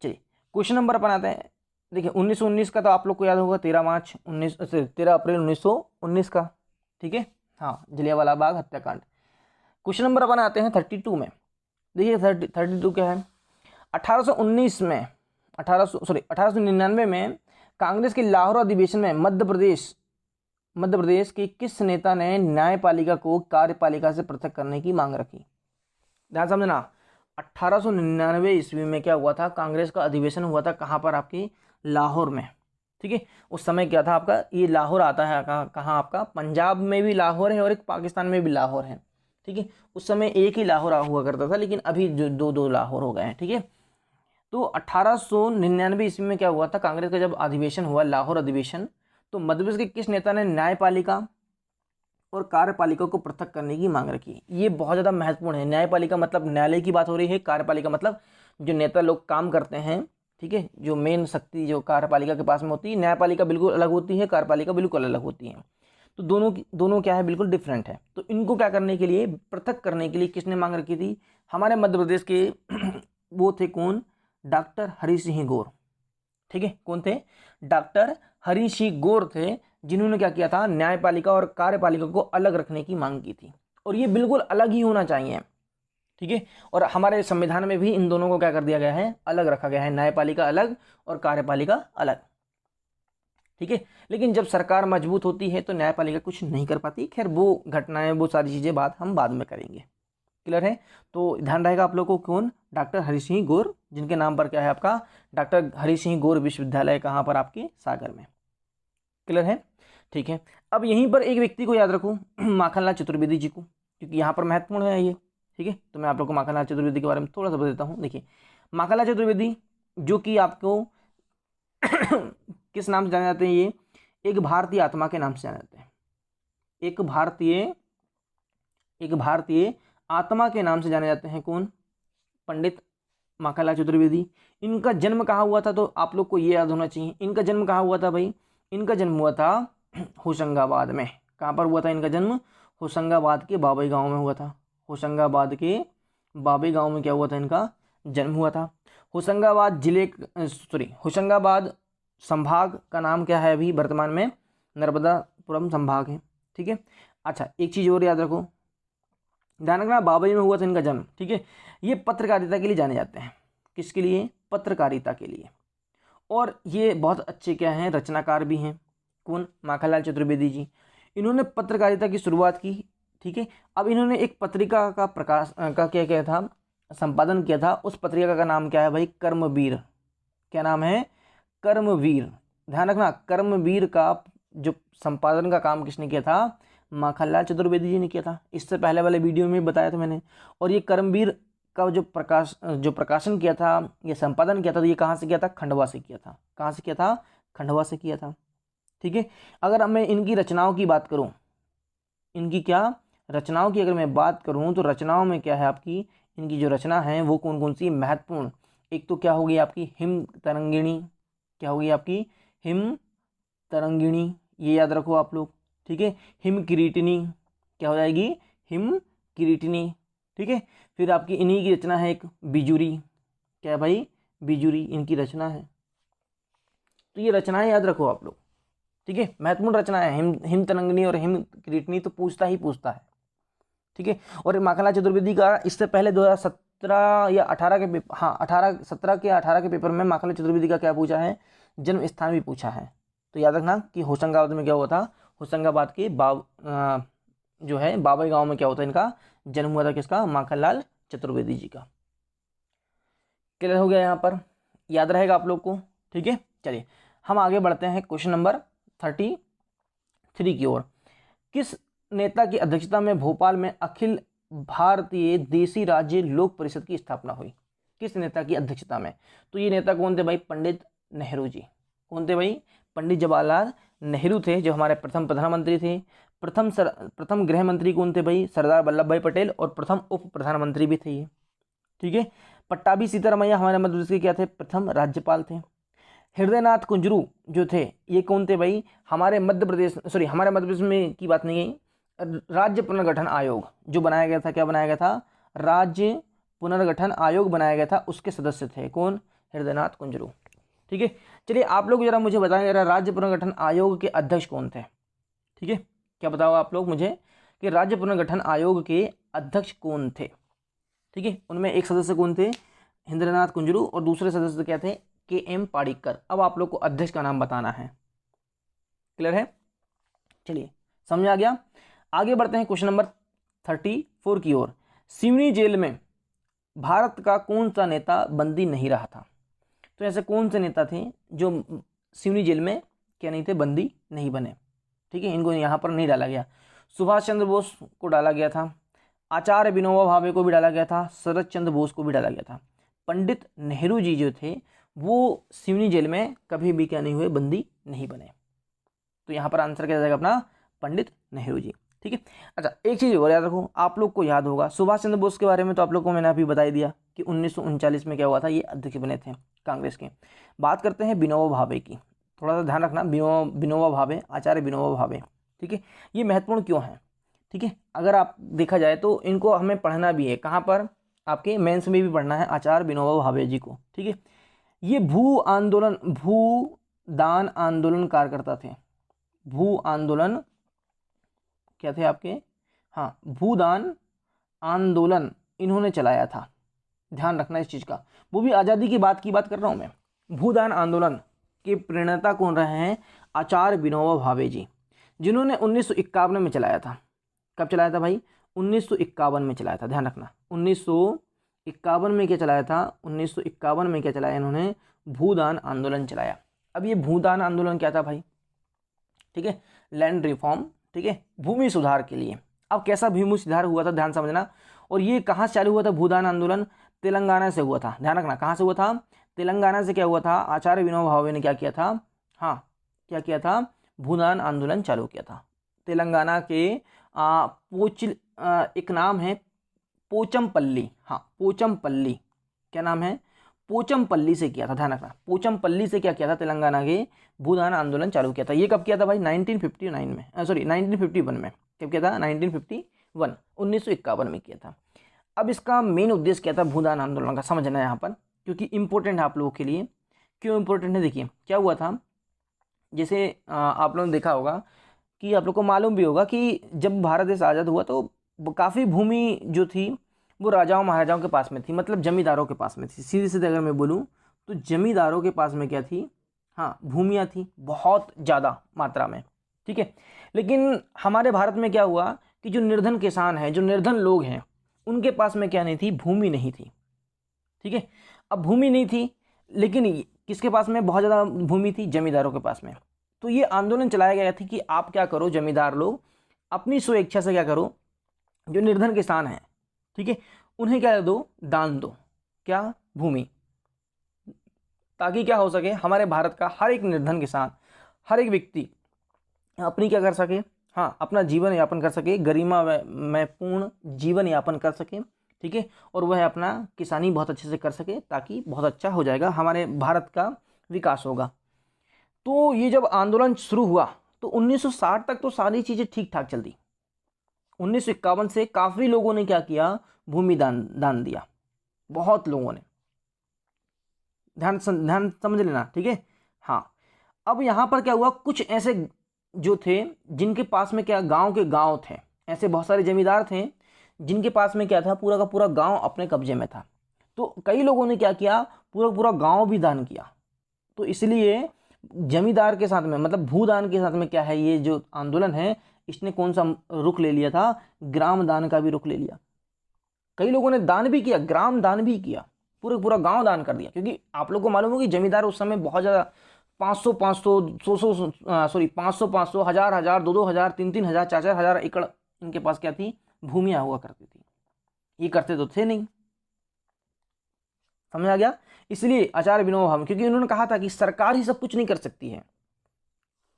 चलिए क्वेश्चन नंबर अपन आते हैं। देखिए 1919 का तो आप लोग को याद होगा, 13 अप्रैल 1919 का, ठीक है। हाँ, जलियांवाला बाग हत्याकांड। क्वेश्चन नंबर अपन आते हैं 32 में। देखिए 32 क्या है? 1899 में कांग्रेस के लाहौर अधिवेशन में मध्य प्रदेश के किस नेता ने न्यायपालिका को कार्यपालिका से पृथक करने की मांग रखी? ध्यान समझना, 1899 ईस्वी में क्या हुआ था? कांग्रेस का अधिवेशन हुआ था। कहाँ पर? आपकी लाहौर में, ठीक है। उस समय क्या था आपका? ये लाहौर आता है कहाँ आपका? पंजाब में भी लाहौर है और एक पाकिस्तान में भी लाहौर है, ठीक है। उस समय एक ही लाहौर हुआ करता था, लेकिन अभी जो दो लाहौर हो गए हैं, ठीक है। तो 1899 ईस्वी में क्या हुआ था? कांग्रेस का जब अधिवेशन हुआ, लाहौर अधिवेशन, तो मध्य प्रदेश के किस नेता ने न्यायपालिका और कार्यपालिका को पृथक करने की मांग रखी? ये बहुत ज़्यादा महत्वपूर्ण है। न्यायपालिका मतलब न्यायालय की बात हो रही है, कार्यपालिका मतलब जो नेता लोग काम करते हैं, ठीक है। जो मेन शक्ति जो कार्यपालिका के पास में होती है, न्यायपालिका बिल्कुल अलग होती है, कार्यपालिका बिल्कुल अलग होती है। तो दोनों क्या है? बिल्कुल डिफरेंट है। तो इनको क्या करने के लिए, पृथक करने के लिए किसने मांग रखी थी? हमारे मध्य प्रदेश के वो थे कौन? डॉक्टर हरि सिंह गौर, ठीक है। कौन थे? डॉक्टर हरि सिंह गौर थे, जिन्होंने क्या किया था? न्यायपालिका और कार्यपालिका को अलग रखने की मांग की थी। और ये बिल्कुल अलग ही होना चाहिए, ठीक है। और हमारे संविधान में भी इन दोनों को क्या कर दिया गया है? अलग रखा गया है। न्यायपालिका अलग और कार्यपालिका अलग, ठीक है। लेकिन जब सरकार मजबूत होती है तो न्यायपालिका कुछ नहीं कर पाती। खैर वो घटनाएं, वो सारी चीज़ें बात हम बाद में करेंगे। क्लियर है? तो ध्यान रहेगा आप लोगों को, कौन? डॉक्टर हरि सिंह गौर, जिनके नाम पर क्या है आपका? डॉक्टर हरि सिंह गौर विश्वविद्यालय। कहाँ पर? आपके सागर में। क्लियर है? ठीक है। अब यहीं पर एक व्यक्ति को याद रखो, माखनलाल चतुर्वेदी जी को, क्योंकि यहाँ पर महत्वपूर्ण है ये, ठीक है। तो मैं आप लोग को माखनलाल चतुर्वेदी के बारे में थोड़ा सा बता देता हूँ। देखिए माखनलाल चतुर्वेदी जो कि आपको किस नाम से जाने जाते हैं? ये एक भारतीय आत्मा के नाम से जाने जाते हैं। एक भारतीय आत्मा के नाम से जाने जाते हैं। कौन? पंडित माखनलाल चतुर्वेदी। इनका जन्म कहाँ हुआ था? तो आप लोग को ये याद होना चाहिए, इनका जन्म कहाँ हुआ था भाई? इनका जन्म हुआ था होशंगाबाद में। कहाँ पर हुआ था इनका जन्म? होशंगाबाद के बाबई गांव में हुआ था। होशंगाबाद के बाबई गांव में क्या हुआ था? इनका जन्म हुआ था। होशंगाबाद जिले होशंगाबाद संभाग का नाम क्या है अभी वर्तमान में? नर्मदापुरम संभाग है। ठीक है। अच्छा, एक चीज़ और याद रखो, ध्यान रखना, बाबई में हुआ था इनका जन्म। ठीक है। ये पत्रकारिता के लिए जाने जाते हैं। किसके लिए? पत्रकारिता के लिए। और ये बहुत अच्छे क्या हैं? रचनाकार भी हैं। कौन? माखनलाल चतुर्वेदी जी। इन्होंने पत्रकारिता की शुरुआत की। ठीक है। अब इन्होंने एक पत्रिका का प्रकाश का क्या क्या था? संपादन किया था। उस पत्रिका का नाम क्या है भाई? कर्मवीर। क्या नाम है? कर्मवीर। ध्यान रखना, कर्मवीर का जो संपादन का काम किसने किया था? माखनलाल चतुर्वेदी जी ने किया था। इससे पहले वाले वीडियो में बताया था मैंने। और ये कर्मवीर का जो प्रकाशन किया था, ये संपादन किया था, तो ये कहाँ से किया था? खंडवा से किया था। कहाँ से किया था? खंडवा से किया था। ठीक है। अगर मैं इनकी रचनाओं की बात करूं, इनकी क्या रचनाओं की अगर मैं बात करूं, तो रचनाओं में क्या है आपकी? इनकी जो रचना है वो कौन कौन सी महत्वपूर्ण? एक तो क्या होगी आपकी? हिम तरंगिणी। क्या होगी आपकी? हिम तरंगिणी, ये याद रखो आप लोग। ठीक है। हिम किरीटिनी, क्या हो जाएगी? हिम किरीटिनी। ठीक है। फिर आपकी इन्हीं की रचना है एक बिजुरी। क्या है भाई? बिजुरी इनकी रचना है। तो ये रचनाएं याद रखो आप लोग। ठीक है। महत्वपूर्ण रचना है। हिम तरंगिणी और हिम किरीटिनी तो पूछता है। ठीक है। और माखनलाल चतुर्वेदी का इससे पहले 2017 या 18 के पेपर, हाँ 18 के पेपर में माखनलाल चतुर्वेदी का क्या पूछा है? जन्म स्थान भी पूछा है। तो याद रखना कि होशंगाबाद में क्या हुआ था? होशंगाबाद के जो है बाबई गांव में क्या होता है? इनका जन्म हुआ था। किसका? माखनलाल चतुर्वेदी जी का। क्लियर हो गया? यहाँ पर याद रहेगा आप लोग को। ठीक है। चलिए हम आगे बढ़ते हैं क्वेश्चन नंबर 33 की ओर। किस नेता की अध्यक्षता में भोपाल में अखिल भारतीय देसी राज्य लोक परिषद की स्थापना हुई? किस नेता की अध्यक्षता में? तो ये नेता कौन थे भाई? पंडित नेहरू जी। कौन थे भाई? पंडित जवाहरलाल नेहरू थे, जो हमारे प्रथम प्रधानमंत्री थे। प्रथम गृह मंत्री कौन थे भाई? सरदार वल्लभ भाई पटेल। और प्रथम उप प्रधानमंत्री भी थे ये। ठीक है। पट्टाभी सीतारामैया हमारे मध्य प्रदेश के क्या थे? प्रथम राज्यपाल थे। हृदयनाथ कुंजरू जो थे, ये कौन थे भाई? हमारे मध्य प्रदेश में की बात नहीं है। राज्य पुनर्गठन आयोग जो बनाया गया था, क्या बनाया गया था? राज्य पुनर्गठन आयोग बनाया गया था, उसके सदस्य थे। कौन? हृदयनाथ कुंजरू। ठीक है। चलिए आप लोग जरा मुझे बताएं, जरा राज्य पुनर्गठन आयोग के अध्यक्ष कौन थे? ठीक है। क्या बताओ आप लोग मुझे कि राज्य पुनर्गठन आयोग के अध्यक्ष कौन थे? ठीक है। उनमें एक सदस्य कौन थे? हृदयनाथ कुंजरू। और दूसरे सदस्य क्या थे? KM पाड़िक्कर। अब आप लोग को अध्यक्ष का नाम बताना है। क्लियर है? चलिए समझ आ गया। आगे बढ़ते हैं क्वेश्चन नंबर 34 की ओर। सिवनी जेल में भारत का कौन सा नेता बंदी नहीं रहा था? तो ऐसे कौन से नेता थे जो सिवनी जेल में क्या नहीं थे? बंदी नहीं बने। ठीक है। इनको यहाँ पर नहीं डाला गया। सुभाष चंद्र बोस को डाला गया था, आचार्य विनोबा भावे को भी डाला गया था, शरद चंद्र बोस को भी डाला गया था। पंडित नेहरू जी जो थे वो सिवनी जेल में कभी भी क्या नहीं हुए? बंदी नहीं बने। तो यहाँ पर आंसर क्या जाएगा अपना? पंडित नेहरू जी। ठीक है। अच्छा, एक चीज़ और याद रखो, आप लोग को याद होगा सुभाष चंद्र बोस के बारे में तो आप लोग को मैंने अभी बता ही दिया कि 1939 में क्या हुआ था? ये अध्यक्ष बने थे कांग्रेस के। बात करते हैं विनोबा भावे की। थोड़ा सा ध्यान रखना, विनोबा भावे, आचार्य विनोबा भावे। ठीक है। ये महत्वपूर्ण क्यों है? ठीक है। अगर आप देखा जाए तो इनको हमें पढ़ना भी है। कहाँ पर? आपके मेंस में भी पढ़ना है आचार्य विनोबा भावे जी को। ठीक है। ये भूदान आंदोलन कार्यकर्ता थे। भू आंदोलन क्या थे आपके? हाँ, भूदान आंदोलन इन्होंने चलाया था। ध्यान रखना इस चीज़ का। वो भी आज़ादी की बात कर रहा हूँ मैं। भूदान आंदोलन के प्रणेता कौन रहे हैं? आचार्य विनोबा भावे जी, जिन्होंने 1951 में चलाया था। कब चलाया था भाई? 1951 में चलाया था। ध्यान रखना, 1951 में क्या चलाया था? 1951 में क्या चलाया इन्होंने? भूदान आंदोलन चलाया। अब ये भूदान आंदोलन क्या था भाई? ठीक है। Land reform. ठीक है। भूमि सुधार के लिए। अब कैसा भूमि सुधार हुआ था, ध्यान समझना। और ये कहाँ से चालू हुआ था भूदान आंदोलन? तेलंगाना से हुआ था। ध्यान रखना, कहाँ से हुआ था? तेलंगाना से क्या हुआ था, आचार्य विनोबा भावे ने क्या किया था, हाँ क्या किया था, भूदान आंदोलन चालू किया था। तेलंगाना के एक नाम है पोचमपल्ली, हाँ पोचमपल्ली, क्या नाम है, पोचमपल्ली से किया था, ध्यान रखना, पोचमपल्ली से क्या किया था, तेलंगाना के भूदान आंदोलन चालू किया था। ये कब किया था भाई, 1959 में, सॉरी 1951 में। कब किया था, 1951, 1951 में किया था। अब इसका मेन उद्देश्य क्या था भूदान आंदोलन का, समझना है यहाँ पर, क्योंकि इंपॉर्टेंट है आप लोगों के लिए। क्यों इंपॉर्टेंट है, देखिए क्या हुआ था, जैसे आप लोगों ने देखा होगा कि आप लोग को मालूम भी होगा कि जब भारत देश आज़ाद हुआ तो काफ़ी भूमि जो थी वो राजाओं महाराजाओं के पास में थी, मतलब जमींदारों के पास में थी। सीधे सीधे अगर मैं बोलूँ तो जमींदारों के पास में क्या थी, हाँ भूमियाँ थी बहुत ज़्यादा मात्रा में, ठीक है। लेकिन हमारे भारत में क्या हुआ कि जो निर्धन किसान हैं, जो निर्धन लोग हैं, उनके पास में क्या नहीं थी, भूमि नहीं थी, ठीक है। अब भूमि नहीं थी, लेकिन किसके पास में बहुत ज़्यादा भूमि थी, जमींदारों के पास में। तो ये आंदोलन चलाया गया था कि आप क्या करो, जमींदार लोग अपनी स्वेच्छा से क्या करो, जो निर्धन किसान हैं, ठीक है, उन्हें क्या दो, दान दो, क्या, भूमि, ताकि क्या हो सके, हमारे भारत का हर एक निर्धन किसान, हर एक व्यक्ति अपनी क्या कर सके, हाँ अपना जीवन यापन कर सके, गरिमा में पूर्ण जीवन यापन कर सके, ठीक है, और वह अपना किसानी बहुत अच्छे से कर सके, ताकि बहुत अच्छा हो जाएगा, हमारे भारत का विकास होगा। तो ये जब आंदोलन शुरू हुआ तो 1960 तक तो सारी चीज़ें ठीक ठाक चलती। 1951 से काफ़ी लोगों ने क्या किया, भूमि दान दिया, बहुत लोगों ने, ध्यान समझ लेना, ठीक है। हाँ अब यहाँ पर क्या हुआ, कुछ ऐसे जो थे जिनके पास में क्या, गांव के गांव थे, ऐसे बहुत सारे जमींदार थे जिनके पास में क्या था, पूरा का पूरा गांव अपने कब्जे में था। तो कई लोगों ने क्या किया, पूरा पूरा गांव भी दान किया। तो इसलिए जमींदार के साथ में, मतलब भूदान के साथ में क्या है, ये जो आंदोलन है इसने कौन सा रुख ले लिया था, ग्राम दान का भी रुख ले लिया। कई लोगों ने दान भी किया, ग्राम दान भी किया, पूरा पूरा गांव दान कर दिया। क्योंकि आप लोग को मालूम हो कि जमींदार उस समय बहुत ज़्यादा 500 500 100 सॉरी 500 500 हजार हजार 2 2 हजार 3 3 हजार 4 4 हजार एकड़ इनके पास क्या थी, भूमियाँ हुआ करती थी। ये करते तो थे नहीं, समझ आ गया। इसलिए आचार्य विनोबा भावे, क्योंकि उन्होंने कहा था कि सरकार ही सब कुछ नहीं कर सकती है,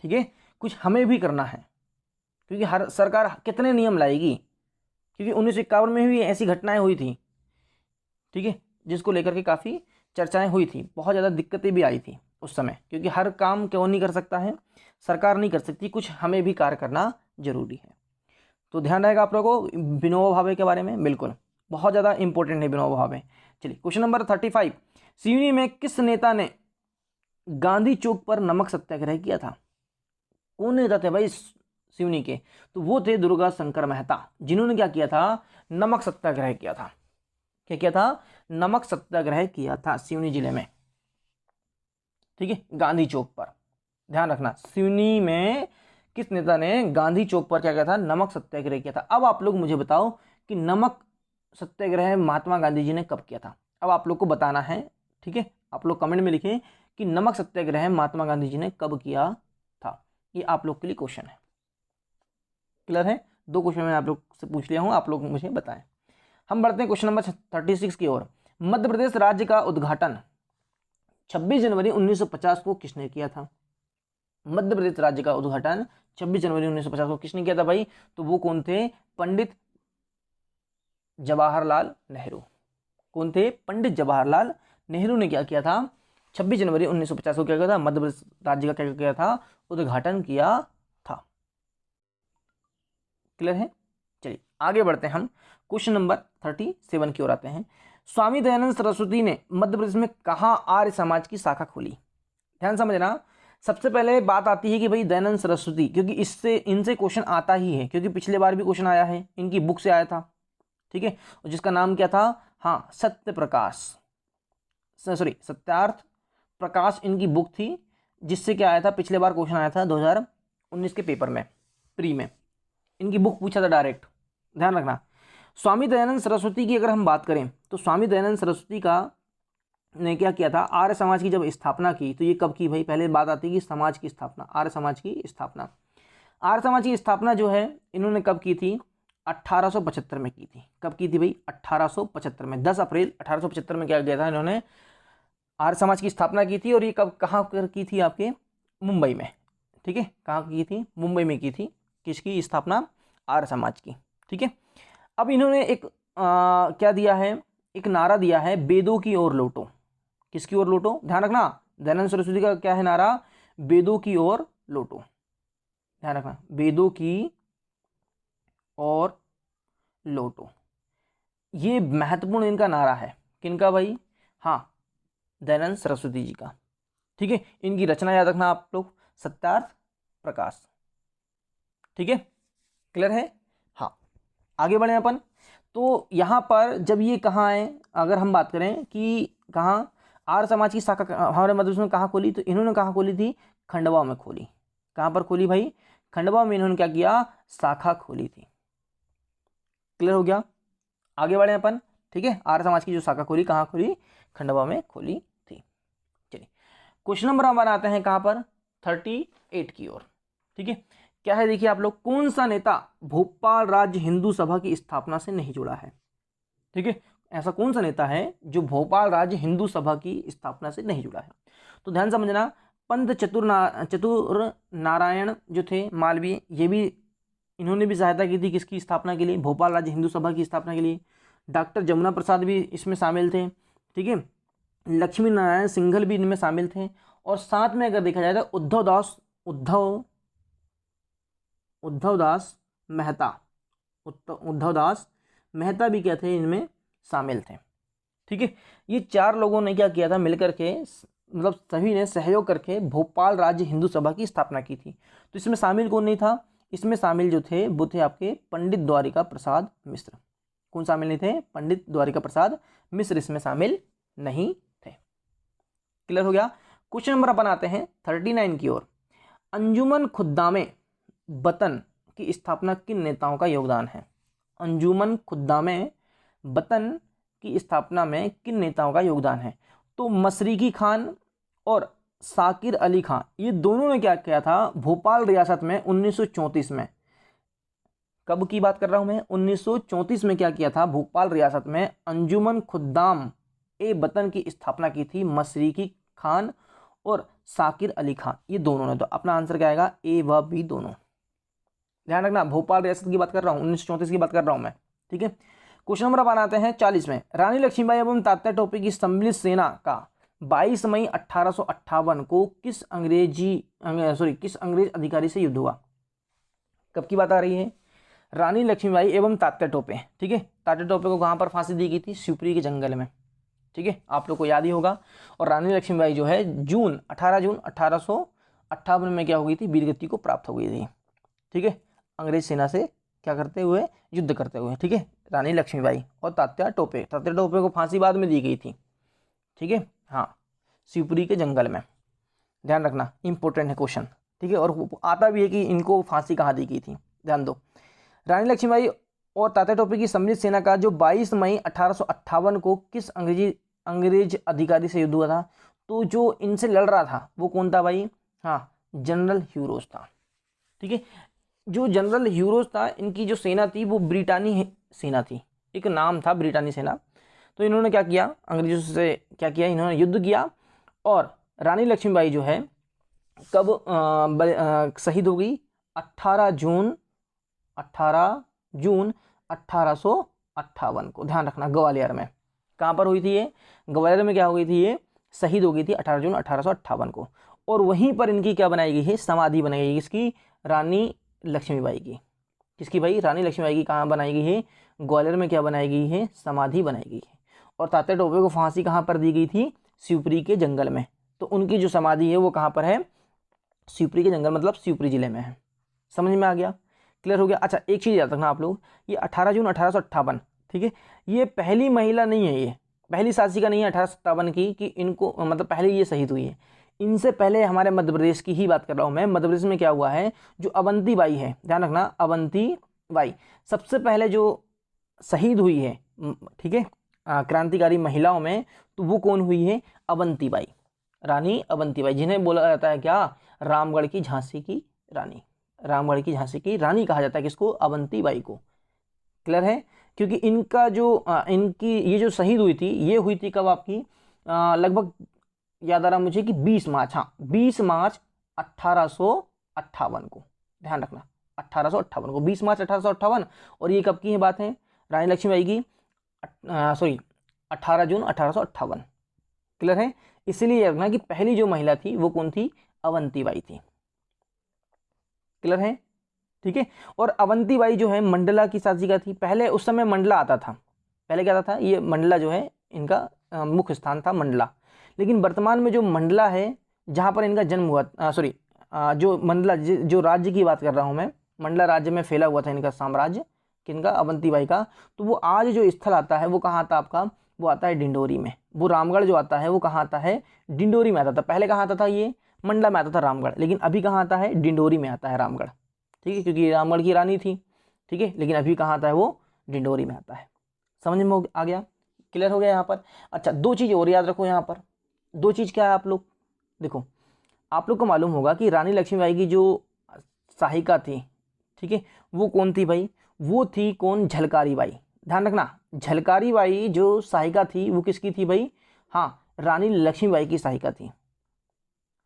ठीक है, कुछ हमें भी करना है। क्योंकि हर सरकार कितने नियम लाएगी, क्योंकि 1951 में भी ऐसी घटनाएं हुई थी, ठीक है, जिसको लेकर के काफ़ी चर्चाएं हुई थी, बहुत ज़्यादा दिक्कतें भी आई थी उस समय। क्योंकि हर काम क्यों नहीं कर सकता है, सरकार नहीं कर सकती, कुछ हमें भी कार्य करना जरूरी है। तो ध्यान रहेगा आप लोगों को विनोबा भावे के बारे में, बिल्कुल बहुत ज़्यादा इंपॉर्टेंट है विनोबा भावे। चलिए क्वेश्चन नंबर 35, सिवनी में किस नेता ने गांधी चौक पर नमक सत्याग्रह किया था। कौन नेता थे भाई सिवनी के, तो वो थे दुर्गा शंकर मेहता, जिन्होंने क्या किया था, नमक सत्याग्रह किया था। क्या किया था, नमक सत्याग्रह किया था सिवनी जिले में, ठीक है, गांधी चौक पर। ध्यान रखना, सिवनी में किस नेता ने गांधी चौक पर क्या किया था, नमक सत्याग्रह किया था। अब आप लोग मुझे बताओ कि नमक सत्याग्रह महात्मा गांधी जी ने कब किया था। अब आप लोग को बताना है, ठीक है, आप लोग कमेंट में लिखें कि नमक सत्याग्रह महात्मा गांधी जी ने कब किया था। ये आप लोग के लिए क्वेश्चन है, क्लियर है। 2 क्वेश्चन मैं आप लोग से पूछ लिया हूँ, आप लोग मुझे बताएं। हम बढ़ते हैं क्वेश्चन नंबर 36 की ओर। मध्य प्रदेश राज्य का उद्घाटन 26 जनवरी 1950 को किसने किया था। मध्य प्रदेश राज्य का उद्घाटन 26 जनवरी 1950 को किसने किया था भाई, तो वो कौन थे, पंडित जवाहरलाल नेहरू। कौन थे, पंडित जवाहरलाल नेहरू ने क्या किया था, 26 जनवरी 1950 को क्या किया था, मध्य प्रदेश राज्य का क्या किया था, उद्घाटन किया था। क्लियर है। चलिए आगे बढ़ते हैं हम, क्वेश्चन नंबर 37 की ओर आते हैं। स्वामी दयानंद सरस्वती ने मध्य प्रदेश में कहाँ आर्य समाज की शाखा खोली। ध्यान समझना, सबसे पहले बात आती है कि भाई दयानंद सरस्वती, क्योंकि इससे इनसे क्वेश्चन आता ही है, क्योंकि पिछले बार भी क्वेश्चन आया है, इनकी बुक से आया था, ठीक है, और जिसका नाम क्या था, हाँ सत्य प्रकाश, सॉरी सत्यार्थ प्रकाश इनकी बुक थी, जिससे क्या आया था, पिछले बार क्वेश्चन आया था 2019 के पेपर में, प्री में इनकी बुक पूछा था डायरेक्ट। ध्यान रखना, स्वामी दयानंद सरस्वती की अगर हम बात करें तो स्वामी दयानंद सरस्वती का ने क्या किया था, आर्य समाज की जब स्थापना की, तो ये कब की भाई, पहले बात आती है कि समाज की स्थापना, आर्य समाज की स्थापना। आर्य समाज की स्थापना जो है इन्होंने कब की थी, 1875 में की थी। कब की थी भाई, 1875 में, 10 अप्रैल 1875 में क्या किया था इन्होंने, आर्य समाज की स्थापना की थी और ये कब कहाँ कर की थी आपके मुंबई में, ठीक है, कहाँ की थी, मुंबई में की थी। किसकी स्थापना, आर्य समाज की, ठीक है। अब इन्होंने एक क्या दिया है, एक नारा दिया है, वेदों की ओर लौटो। किसकी ओर लौटो, ध्यान रखना, दयानंद सरस्वती का क्या है नारा, वेदों की ओर लौटो, ध्यान रखना, वेदों की ओर लौटो। ये महत्वपूर्ण इनका नारा है, किनका भाई, हाँ, दयानंद सरस्वती जी का, ठीक है। इनकी रचना याद रखना आप लोग, सत्यार्थ प्रकाश, ठीक है, क्लियर है। हाँ, आगे बढ़े अपन। तो यहाँ पर जब ये कहाँ है, अगर हम बात करें कि कहाँ आर्य समाज की शाखा हमारे मध्य प्रदेश में कहाँ खोली, तो इन्होंने कहाँ खोली थी, खंडवा में खोली। कहाँ पर खोली भाई, खंडवा में इन्होंने क्या किया, शाखा खोली थी। क्लियर हो गया, आगे बढ़े अपन, ठीक है। आर्य समाज की जो शाखा खोली, कहाँ खोली, खंडवा में खोली थी। चलिए क्वेश्चन नंबर हम बनाते हैं कहाँ पर, 38 की ओर, ठीक है। क्या है देखिए आप लोग, कौन सा नेता भोपाल राज्य हिंदू सभा की स्थापना से नहीं जुड़ा है, ठीक है। ऐसा कौन सा नेता है जो भोपाल राज्य हिंदू सभा की स्थापना से नहीं जुड़ा है, तो ध्यान समझना, पंत चतुर नारायण जो थे मालवीय, ये भी इन्होंने भी सहायता की थी किसकी स्थापना के लिए, भोपाल राज्य हिंदू सभा की स्थापना के लिए। डॉक्टर जमुना प्रसाद भी इसमें शामिल थे, ठीक है। लक्ष्मी नारायण सिंघल भी इनमें शामिल थे, और साथ में अगर देखा जाए तो उद्धव दास मेहता, उद्धव दास मेहता भी क्या थे, इनमें शामिल थे, ठीक है। ये चार लोगों ने क्या किया था, मिलकर के, मतलब सभी ने सहयोग करके भोपाल राज्य हिंदू सभा की स्थापना की थी। तो इसमें शामिल कौन नहीं था, इसमें शामिल जो थे वो थे आपके पंडित द्वारिका प्रसाद मिश्र। कौन शामिल नहीं थे, पंडित द्वारिका प्रसाद मिश्र इसमें शामिल नहीं थे। क्लियर हो गया। क्वेश्चन नंबर अपन आते हैं 39 की ओर। अंजुमन खुद्दामे वतन की स्थापना किन नेताओं का योगदान है, अंजुमन खुद्दामे वतन की स्थापना में किन नेताओं का योगदान है, तो मशरकी खान और साकिर अली खान, ये दोनों ने क्या किया था, भोपाल रियासत में 1934 में, कब की बात कर रहा हूं मैं, 1934 में क्या किया था, भोपाल रियासत में अंजुमन खुद्दाम ए वतन की स्थापना की थी, मशरकी खान और साकिर अली खान, ये दोनों ने। तो अपना आंसर क्या आएगा, ए व बी दोनों। ध्यान रखना, भोपाल रियासत की बात कर रहा हूँ, 1934 की बात कर रहा हूँ मैं, ठीक है। क्वेश्चन नंबर बनाते हैं 40 में। रानी लक्ष्मीबाई एवं तात्या टोपे की सम्मिलित सेना का 22 मई 1858 को किस अंग्रेज अधिकारी से युद्ध हुआ, कब की बात आ रही है, रानी लक्ष्मीबाई एवं तात्या टोपे, ठीक है। तात्या टोपे को कहाँ पर फांसी दी गई थी, शिवपुरी के जंगल में, ठीक है, आप लोग को याद ही होगा। और रानी लक्ष्मीबाई जो है 18 जून 1858 में क्या हो गई थी, वीरगति को प्राप्त हो गई थी, ठीक है, अंग्रेज सेना से क्या करते हुए, युद्ध करते हुए, ठीक है, रानी लक्ष्मीबाई और तात्या टोपे को फांसी बाद में दी गई थी, ठीक है, हाँ, शिवपुरी के जंगल में। ध्यान रखना, इंपॉर्टेंट है क्वेश्चन, ठीक है, और आता भी है कि इनको फांसी कहाँ दी गई थी, ध्यान दो। रानी लक्ष्मीबाई और तात्या टोपे की सम्मिलित सेना का जो 22 मई 1858 को किस अंग्रेज अधिकारी से युद्ध हुआ था, तो जो इनसे लड़ रहा था वो कौन था भाई, हाँ, जनरल ह्यूरोज था, ठीक है। जो जनरल ह्यूरोज था, इनकी जो सेना थी वो ब्रिटानी सेना थी, एक नाम था ब्रिटानी सेना। तो इन्होंने क्या किया, अंग्रेजों से क्या किया, इन्होंने युद्ध किया, और रानी लक्ष्मीबाई जो है कब शहीद हो गई, 18 जून 1858 को। ध्यान रखना, ग्वालियर में, कहाँ पर हुई थी ये, ग्वालियर में क्या हो गई थी, ये शहीद हो गई थी 18 जून 1858 को। और वहीं पर इनकी क्या बनाई गई है, समाधि बनाई गई, इसकी रानी लक्ष्मीबाई की, किसकी भाई, रानी लक्ष्मीबाई की कहाँ बनाई गई है, ग्वालियर में क्या बनाई गई है, समाधि बनाई गई है। और तात्या टोपे को फांसी कहाँ पर दी गई थी, शिवपुरी के जंगल में। तो उनकी जो समाधि है वो कहाँ पर है, शिवपुरी के जंगल, मतलब शिवपुरी जिले में है। समझ में आ गया, क्लियर हो गया। अच्छा, एक चीज़ याद रखना आप लोग, ये 18 जून 1858, ठीक है, ये पहली महिला नहीं है, ये पहली शासिका नहीं है 1857 की कि इनको, मतलब पहले ये शहीद हुई है। इनसे पहले हमारे मध्य प्रदेश की ही बात कर रहा हूँ मैं, मध्य प्रदेश में क्या हुआ है, जो अवंती बाई है, ध्यान रखना, अवंती बाई सबसे पहले जो शहीद हुई है, ठीक है, क्रांतिकारी महिलाओं में, तो वो कौन हुई है, Avanti by, Rani Avanti by, जिन्हें बोला जाता है क्या, रामगढ़ की झांसी की रानी, रामगढ़ की झांसी की रानी कहा जाता है किसको, अवंती बाई को। क्लियर है, क्योंकि इनका जो इनकी ये जो शहीद हुई थी, ये हुई थी कब आपकी, लगभग याद आ रहा मुझे कि 20 मार्च, हाँ 20 मार्च 1858 को, ध्यान रखना 1858 को, 20 मार्च 1858। और ये कब की है बात है, रानी लक्ष्मीबाई की, सॉरी 18 जून 1858। क्लियर है। इसलिए याद रखना कि पहली जो महिला थी वो कौन थी, अवंतीबाई थी। क्लियर है, ठीक है। और अवंतीबाई जो है मंडला की शासिका थी। पहले उस समय मंडला आता था, पहले क्या आता था, ये मंडला जो है इनका मुख्य स्थान था मंडला। लेकिन वर्तमान में जो मंडला है जहाँ पर इनका जन्म हुआ, सॉरी जो मंडला जो राज्य की बात कर रहा हूँ मैं, मंडला राज्य में फैला हुआ था इनका साम्राज्य, किनका, अवंतीबाई का। तो वो आज जो स्थल आता है वो कहाँ आता है आपका, वो आता है डिंडोरी में। वो रामगढ़ जो आता है वो कहाँ आता है, डिंडोरी में आता था। पहले कहाँ आता था, ये मंडला में आता था रामगढ़, लेकिन अभी कहाँ आता है, डिंडोरी में आता है रामगढ़। ठीक है, क्योंकि रामगढ़ की रानी थी। ठीक है, लेकिन अभी कहाँ आता है, वो डिंडोरी में आता है। समझ में आ गया, क्लियर हो गया यहाँ पर। अच्छा, दो चीज़ और याद रखो यहाँ पर। दो चीज़ क्या है, आप लोग देखो, आप लोग को मालूम होगा कि रानी लक्ष्मीबाई की जो सहायिका थी, ठीक है, वो कौन थी भाई, वो थी कौन, झलकारी बाई। ध्यान रखना, झलकारी बाई जो सहायिका थी वो किसकी थी भाई, हाँ रानी लक्ष्मीबाई की सहायिका थी,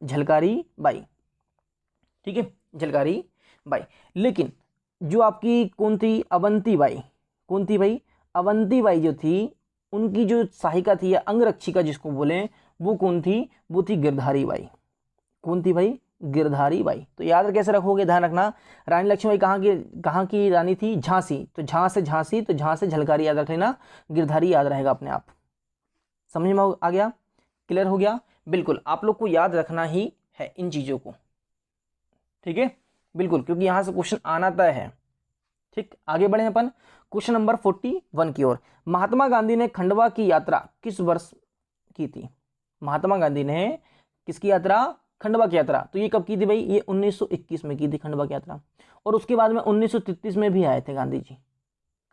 झलकारी बाई। ठीक है, झलकारी बाई। लेकिन जो आपकी कौन थी, अवंती बाई, कौन थी भाई, अवंती बाई जो थी, उनकी जो सहायिका थी या अंगरक्षिका जिसको बोले, वो कौन थी, वो थी गिरधारी बाई। कौन थी भाई, गिरधारी बाई। तो याद कैसे रखोगे, ध्यान रखना, रानी लक्ष्मीबाई कहाँ की रानी थी, झांसी। तो झांसी, तो झां से झलकारी याद रख लेना, गिरधारी याद रहेगा अपने आप। समझ में आ गया, क्लियर हो गया। बिल्कुल आप लोग को याद रखना ही है इन चीजों को, ठीक है, बिल्कुल, क्योंकि यहां से क्वेश्चन आना तय है। ठीक, आगे बढ़े अपन क्वेश्चन नंबर 41 की ओर। महात्मा गांधी ने खंडवा की यात्रा किस वर्ष की थी। महात्मा गांधी ने किसकी यात्रा, खंडवा की यात्रा। तो ये कब की थी भाई, ये 1921 में की थी खंडवा की यात्रा। और उसके बाद में 1933 में भी आए थे गांधी जी।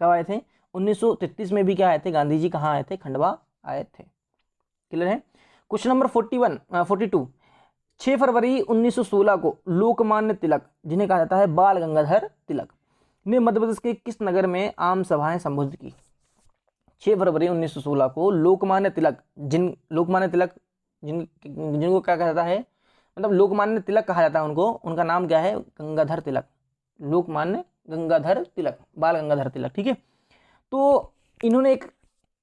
कब आए थे, 1933 में भी क्या आए थे गांधी जी, कहाँ आए थे, खंडवा आए थे। क्लियर है। क्वेश्चन नंबर 42, 6 फरवरी 1916 को लोकमान्य तिलक, जिन्हें कहा जाता है बाल गंगाधर तिलक, ने मध्य प्रदेश के किस नगर में आम सभाएं संबोधित की। 6 फरवरी 1916 को लोकमान्य तिलक, जिनको क्या कहा जाता है, मतलब लोकमान्य तिलक कहा जाता है उनको, उनका नाम क्या है, गंगाधर तिलक, लोकमान्य गंगाधर तिलक, बाल गंगाधर तिलक। ठीक है, तो इन्होंने एक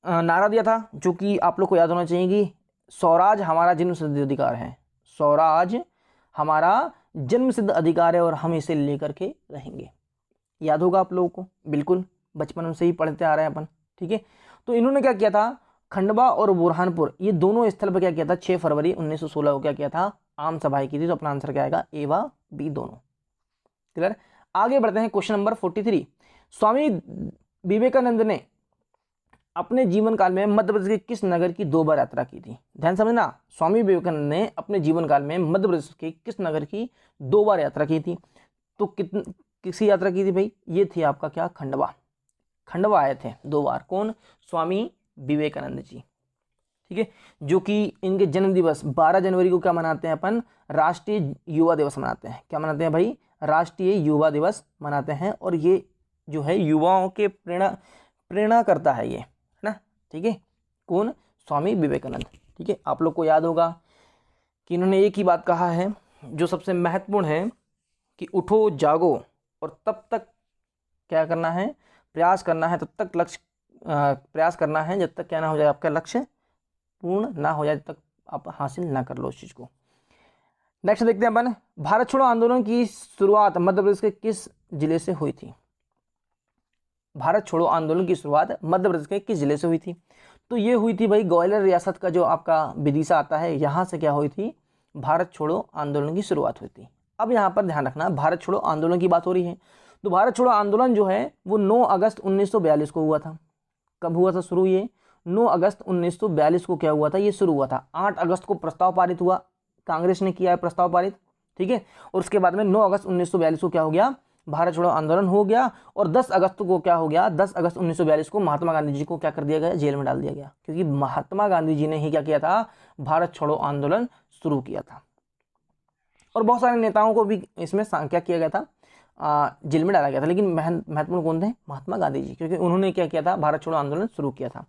नारा दिया था जो कि आप लोग को याद होना चाहिए कि स्वराज हमारा जन्मसिद्ध अधिकार है, स्वराज हमारा जन्मसिद्ध अधिकार है और हम इसे लेकर के रहेंगे। याद होगा आप लोगों को, बिल्कुल बचपन से ही पढ़ते आ रहे हैं अपन। ठीक है, तो इन्होंने क्या किया था, खंडवा और बुरहानपुर ये दोनों स्थल पर क्या किया था, 6 फरवरी 1916 को क्या किया था, आम सभाएं की थी। तो अपना आंसर क्या आएगा, ए व बी दोनों। क्लियर। आगे बढ़ते हैं क्वेश्चन नंबर 43। स्वामी विवेकानंद ने अपने जीवन काल में मध्य प्रदेश के किस नगर की 2 बार यात्रा की थी। ध्यान समझना, स्वामी विवेकानंद ने अपने जीवन काल में मध्य प्रदेश के किस नगर की 2 बार यात्रा की थी। तो किसी यात्रा की थी भाई, ये थी आपका क्या, खंडवा। खंडवा आए थे 2 बार, कौन, स्वामी विवेकानंद जी। ठीक है, जो कि इनके जन्म दिवस 12 जनवरी को क्या मनाते हैं अपन, राष्ट्रीय युवा दिवस मनाते हैं। क्या मनाते हैं भाई, राष्ट्रीय युवा दिवस मनाते हैं। और ये जो है युवाओं के प्रेरणा करता है ये, है ना। ठीक है, कौन, स्वामी विवेकानंद। ठीक है, आप लोग को याद होगा कि इन्होंने एक ही बात कहा है जो सबसे महत्वपूर्ण है कि उठो जागो और तब तक क्या करना है, प्रयास करना है, तब तक लक्ष्य प्रयास करना है जब तक क्या ना हो जाए, आपका लक्ष्य पूर्ण ना हो जाए, जब तक आप हासिल ना कर लो उस चीज को। नेक्स्ट देखते हैं अपन, भारत छोड़ो आंदोलन की शुरुआत मध्य प्रदेश के किस जिले से हुई थी। भारत छोड़ो आंदोलन की शुरुआत मध्य प्रदेश के किस जिले से हुई थी। तो ये हुई थी भाई ग्वालियर रियासत का जो आपका विदिशा आता है, यहाँ से क्या हुई थी, भारत छोड़ो आंदोलन की शुरुआत हुई थी। अब यहाँ पर ध्यान रखना, भारत छोड़ो आंदोलन की बात हो रही है, तो भारत छोड़ो आंदोलन जो है वो 9 अगस्त 1942 को हुआ था। कब हुआ था शुरू, ये 9 अगस्त 1942 को क्या हुआ था, ये शुरू हुआ था। 8 अगस्त को प्रस्ताव पारित हुआ, कांग्रेस ने किया है प्रस्ताव पारित। ठीक है, और उसके बाद में 9 अगस्त 1942 को क्या हो गया, भारत छोड़ो आंदोलन हो गया। और 10 अगस्त को क्या हो गया, 10 अगस्त 1942 को महात्मा गांधी जी को क्या कर दिया गया, जेल में डाल दिया गया, क्योंकि महात्मा गांधी जी ने ही क्या किया था, भारत छोड़ो आंदोलन शुरू किया था। और बहुत सारे नेताओं को भी इसमें क्या किया गया था, जेल में डाला गया था, लेकिन महत्वपूर्ण कौन थे, महात्मा गांधी जी, क्योंकि उन्होंने क्या किया था, भारत छोड़ो आंदोलन शुरू किया था।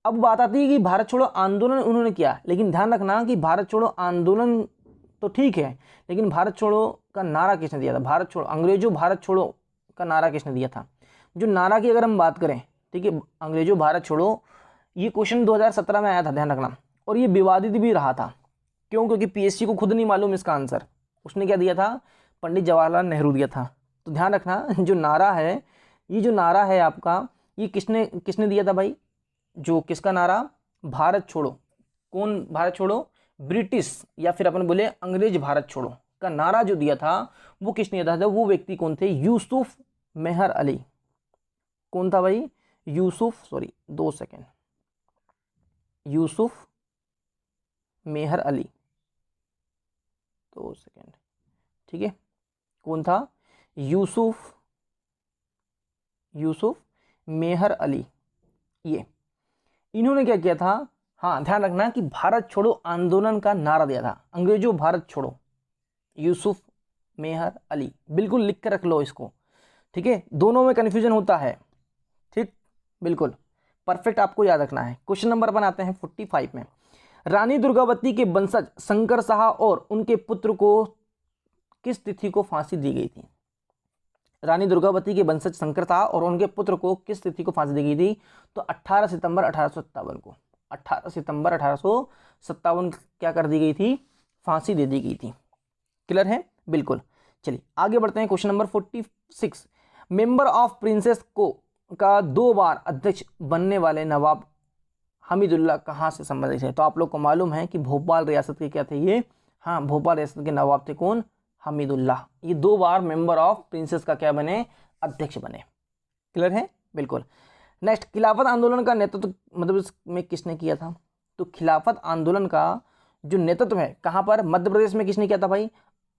अब बात आती है कि भारत छोड़ो आंदोलन उन्होंने किया, लेकिन ध्यान रखना कि भारत छोड़ो आंदोलन तो ठीक है, लेकिन भारत छोड़ो का नारा किसने दिया था? भारत छोड़ो, अंग्रेजों भारत छोड़ो का नारा किसने दिया था? जो नारा की अगर हम बात करें, ठीक है, अंग्रेजों भारत छोड़ो, ये क्वेश्चन 2017 में आया था, ध्यान रखना, और ये विवादित भी रहा था। क्यों? क्योंकि पीएससी को खुद नहीं मालूम इसका आंसर, उसने क्या दिया था? पंडित जवाहरलाल नेहरू दिया था। तो ध्यान रखना, जो नारा है, ये जो नारा है आपका, ये किसने किसने दिया था भाई? जो किसका नारा? भारत छोड़ो। कौन भारत छोड़ो? ब्रिटिश या फिर अपन बोले अंग्रेज भारत छोड़ो का नारा जो दिया था वो किसने दिया था? वो व्यक्ति कौन थे? यूसुफ मेहर अली। कौन था भाई? यूसुफ मेहर अली। 2 सेकेंड, ठीक है, कौन था? यूसुफ मेहर अली। ये इन्होंने क्या किया था? हाँ, ध्यान रखना कि भारत छोड़ो आंदोलन का नारा दिया था, अंग्रेजों भारत छोड़ो, यूसुफ मेहर अली। बिल्कुल लिख कर रख लो इसको, ठीक है, दोनों में कन्फ्यूजन होता है, ठीक, बिल्कुल परफेक्ट आपको याद रखना है। क्वेश्चन नंबर अपन आते हैं 45 में। रानी दुर्गावती के वंशज शंकर शाह और उनके पुत्र को किस तिथि को फांसी दी गई थी? रानी दुर्गावती के वंशज शंकर शाह और उनके पुत्र को किस तिथि को फांसी दी गई थी? तो 18 सितंबर 1857 को, 18 सितंबर 1857 क्या कर दी गई थी? फांसी दे दी गई थी। क्लियर है? बिल्कुल। चलिए आगे बढ़ते हैं। Question number 46, member of princess को का 2 बार अध्यक्ष बनने वाले नवाब हमीदुल्लाह कहाँ से संबंधित है? तो आप लोग को मालूम है कि भोपाल रियासत के क्या थे ये? हाँ, भोपाल रियासत के नवाब थे कौन? हमीदुल्लाह। ये 2 बार मेंबर ऑफ प्रिंसेस का क्या बने? अध्यक्ष बने। क्लियर है? बिल्कुल। नेक्स्ट, खिलाफत आंदोलन का नेतृत्व मतलब इसमें किसने किया था? तो खिलाफत आंदोलन का जो नेतृत्व है कहाँ पर? मध्य प्रदेश में किसने किया था भाई?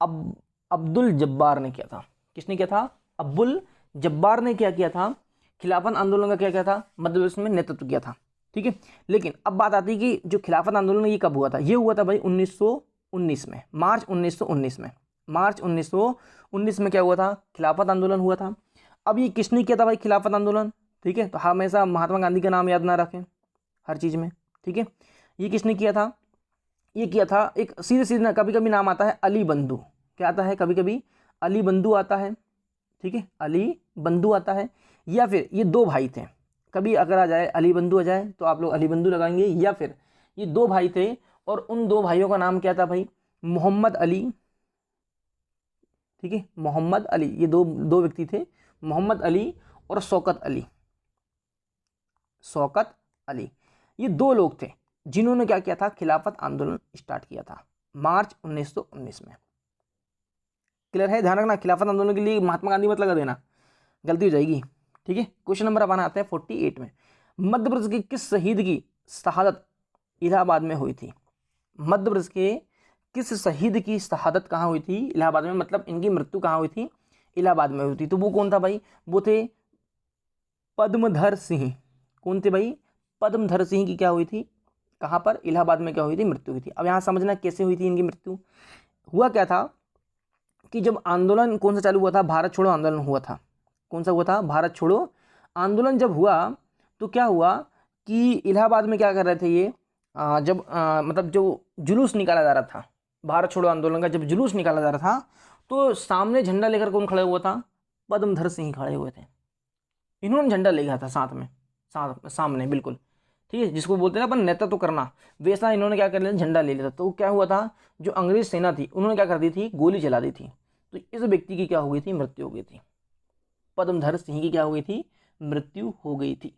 अब्दुल जब्बार ने किया था। किसने किया था? अब्दुल जब्बार ने क्या किया था? खिलाफत आंदोलन का क्या किया था? मध्य प्रदेश में नेतृत्व किया था, ठीक है। लेकिन अब बात आती है कि जो खिलाफत आंदोलन ये कब हुआ था? ये हुआ था भाई 1919 में, मार्च 1919 में। मार्च 1919 में क्या हुआ था? खिलाफत आंदोलन हुआ था। अब ये किसने किया था भाई खिलाफत आंदोलन? ठीक है, तो हमेशा महात्मा गांधी का नाम याद ना रखें हर चीज़ में, ठीक है। ये किसने किया था? ये किया था एक सीधे सीधे ना, कभी कभी नाम आता है अली बंधु। क्या आता है? कभी कभी अली बंधु आता है, ठीक है, अली बंधु आता है। या फिर ये 2 भाई थे, कभी अगर आ जाए अली बंधु आ जाए तो आप लोग अली बंधु लगाएंगे। या फिर ये 2 भाई थे और उन 2 भाइयों का नाम क्या था भाई? मोहम्मद अली, ठीक है, मोहम्मद अली। ये दो व्यक्ति थे, मोहम्मद अली और शौकत अली। शौकत अली, ये 2 लोग थे जिन्होंने क्या किया था? खिलाफत आंदोलन स्टार्ट किया था मार्च 1919 में। क्लियर है? ध्यान रखना, खिलाफत आंदोलन के लिए महात्मा गांधी मत लगा देना, गलती हो जाएगी, ठीक है। क्वेश्चन नंबर अपन आते हैं 48 में। मध्य प्रदेश के किस शहीद की शहादत इलाहाबाद में हुई थी? मध्य प्रदेश के किस शहीद की शहादत कहाँ हुई थी? इलाहाबाद में, मतलब इनकी मृत्यु कहाँ हुई थी? इलाहाबाद में हुई थी। तो वो कौन था भाई? वो थे पद्मधर सिंह। कौन थे भाई? पद्मधर सिंह की क्या हुई थी? कहाँ पर? इलाहाबाद में क्या हुई थी? मृत्यु हुई थी। अब यहाँ समझना कैसे हुई थी इनकी मृत्यु। हुआ क्या था कि जब आंदोलन कौन सा चालू हुआ था? भारत छोड़ो आंदोलन हुआ था। कौन सा हुआ था? भारत छोड़ो आंदोलन जब हुआ तो क्या हुआ कि इलाहाबाद में क्या कर रहे थे ये, जब मतलब जो जुलूस निकाला जा रहा था भारत छोड़ो आंदोलन का, जब जुलूस निकाला जा रहा था तो सामने झंडा लेकर कौन खड़े हुआ था? पद्मधर सिंह खड़े हुए थे। इन्होंने झंडा ले गया था साथ में, सामने, बिल्कुल, ठीक है, जिसको बोलते हैं ना अपन नेतृत्व करना, वैसा इन्होंने क्या कर लिया? झंडा ले लिया था। तो क्या हुआ था? जो अंग्रेज सेना थी उन्होंने क्या कर दी थी? गोली चला दी थी। तो इस व्यक्ति की क्या हो गई थी? मृत्यु हो गई थी। पद्मधर सिंह की क्या हो गई थी? मृत्यु हो गई थी,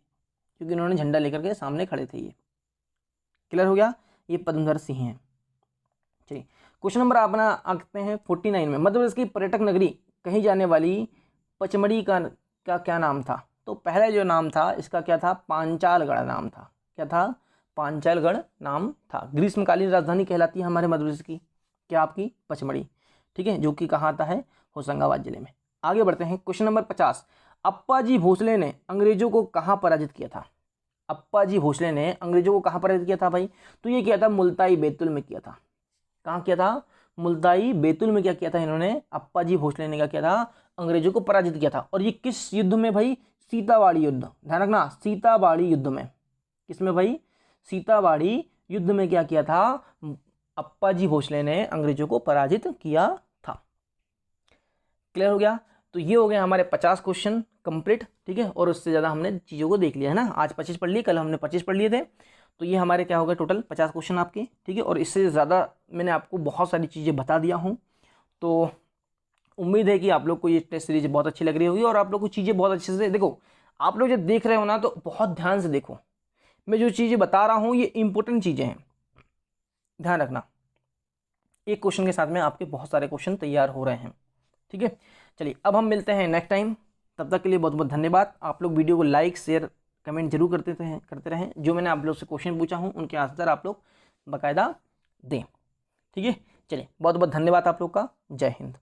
क्योंकि इन्होंने झंडा लेकर के सामने खड़े थे। ये क्लियर हो गया? ये पद्मधर सिंह हैं। चलिए क्वेश्चन नंबर अपना आते हैं 49 में। मध्य प्रदेश की पर्यटक नगरी कही जाने वाली पचमढ़ी का क्या नाम था? तो पहला जो नाम था इसका क्या था? पांचालगढ़ नाम था। क्या था? पांचालगढ़ नाम था। ग्रीष्मकालीन राजधानी कहलाती है हमारे मध्य प्रदेश की क्या? आपकी पचमढ़ी, ठीक है, जो कि कहाँ आता है? होशंगाबाद जिले में। आगे बढ़ते हैं। क्वेश्चन नंबर 50, अप्पाजी भोसले ने अंग्रेजों को कहाँ पराजित किया था? अप्पाजी भोसले ने अंग्रेजों को कहाँ पराजित किया था भाई? तो ये किया था मुल्ताई बैतुल में किया था। कहाँ किया था? मुल्ताई बैतुल में क्या किया था इन्होंने? अप्पाजी भोसले ने क्या किया था? अंग्रेजों को पराजित किया था। और ये किस युद्ध में भाई? सीताबाड़ी युद्ध। ध्यान रखना, सीताबाड़ी युद्ध में। किसमें भाई? सीताबाड़ी युद्ध में क्या किया था? अप्पाजी भोसले ने अंग्रेजों को पराजित किया था। क्लियर हो गया? तो ये हो गए हमारे 50 क्वेश्चन कंप्लीट, ठीक है। और उससे ज़्यादा हमने चीज़ों को देख लिया है ना। आज 25 पढ़ लिए, कल हमने 25 पढ़ लिए थे। तो ये हमारे क्या हो गए टोटल 50 क्वेश्चन आपके, ठीक है। और इससे ज़्यादा मैंने आपको बहुत सारी चीज़ें बता दिया हूँ। तो उम्मीद है कि आप लोग को ये टेस्ट सीरीज बहुत अच्छी लग रही होगी और आप लोग को चीज़ें बहुत अच्छे से देखो। आप लोग जब देख रहे हो ना तो बहुत ध्यान से देखो। मैं जो चीज़ें बता रहा हूँ ये इंपॉर्टेंट चीज़ें हैं, ध्यान रखना। एक क्वेश्चन के साथ में आपके बहुत सारे क्वेश्चन तैयार हो रहे हैं, ठीक है। चलिए अब हम मिलते हैं नेक्स्ट टाइम। तब तक के लिए बहुत बहुत धन्यवाद। आप लोग वीडियो को लाइक शेयर कमेंट जरूर करते रहें। जो मैंने आप लोग से क्वेश्चन पूछा हूँ उनके आंसर आप लोग बाकायदा दें, ठीक है। चलिए बहुत बहुत धन्यवाद आप लोग का। जय हिंद।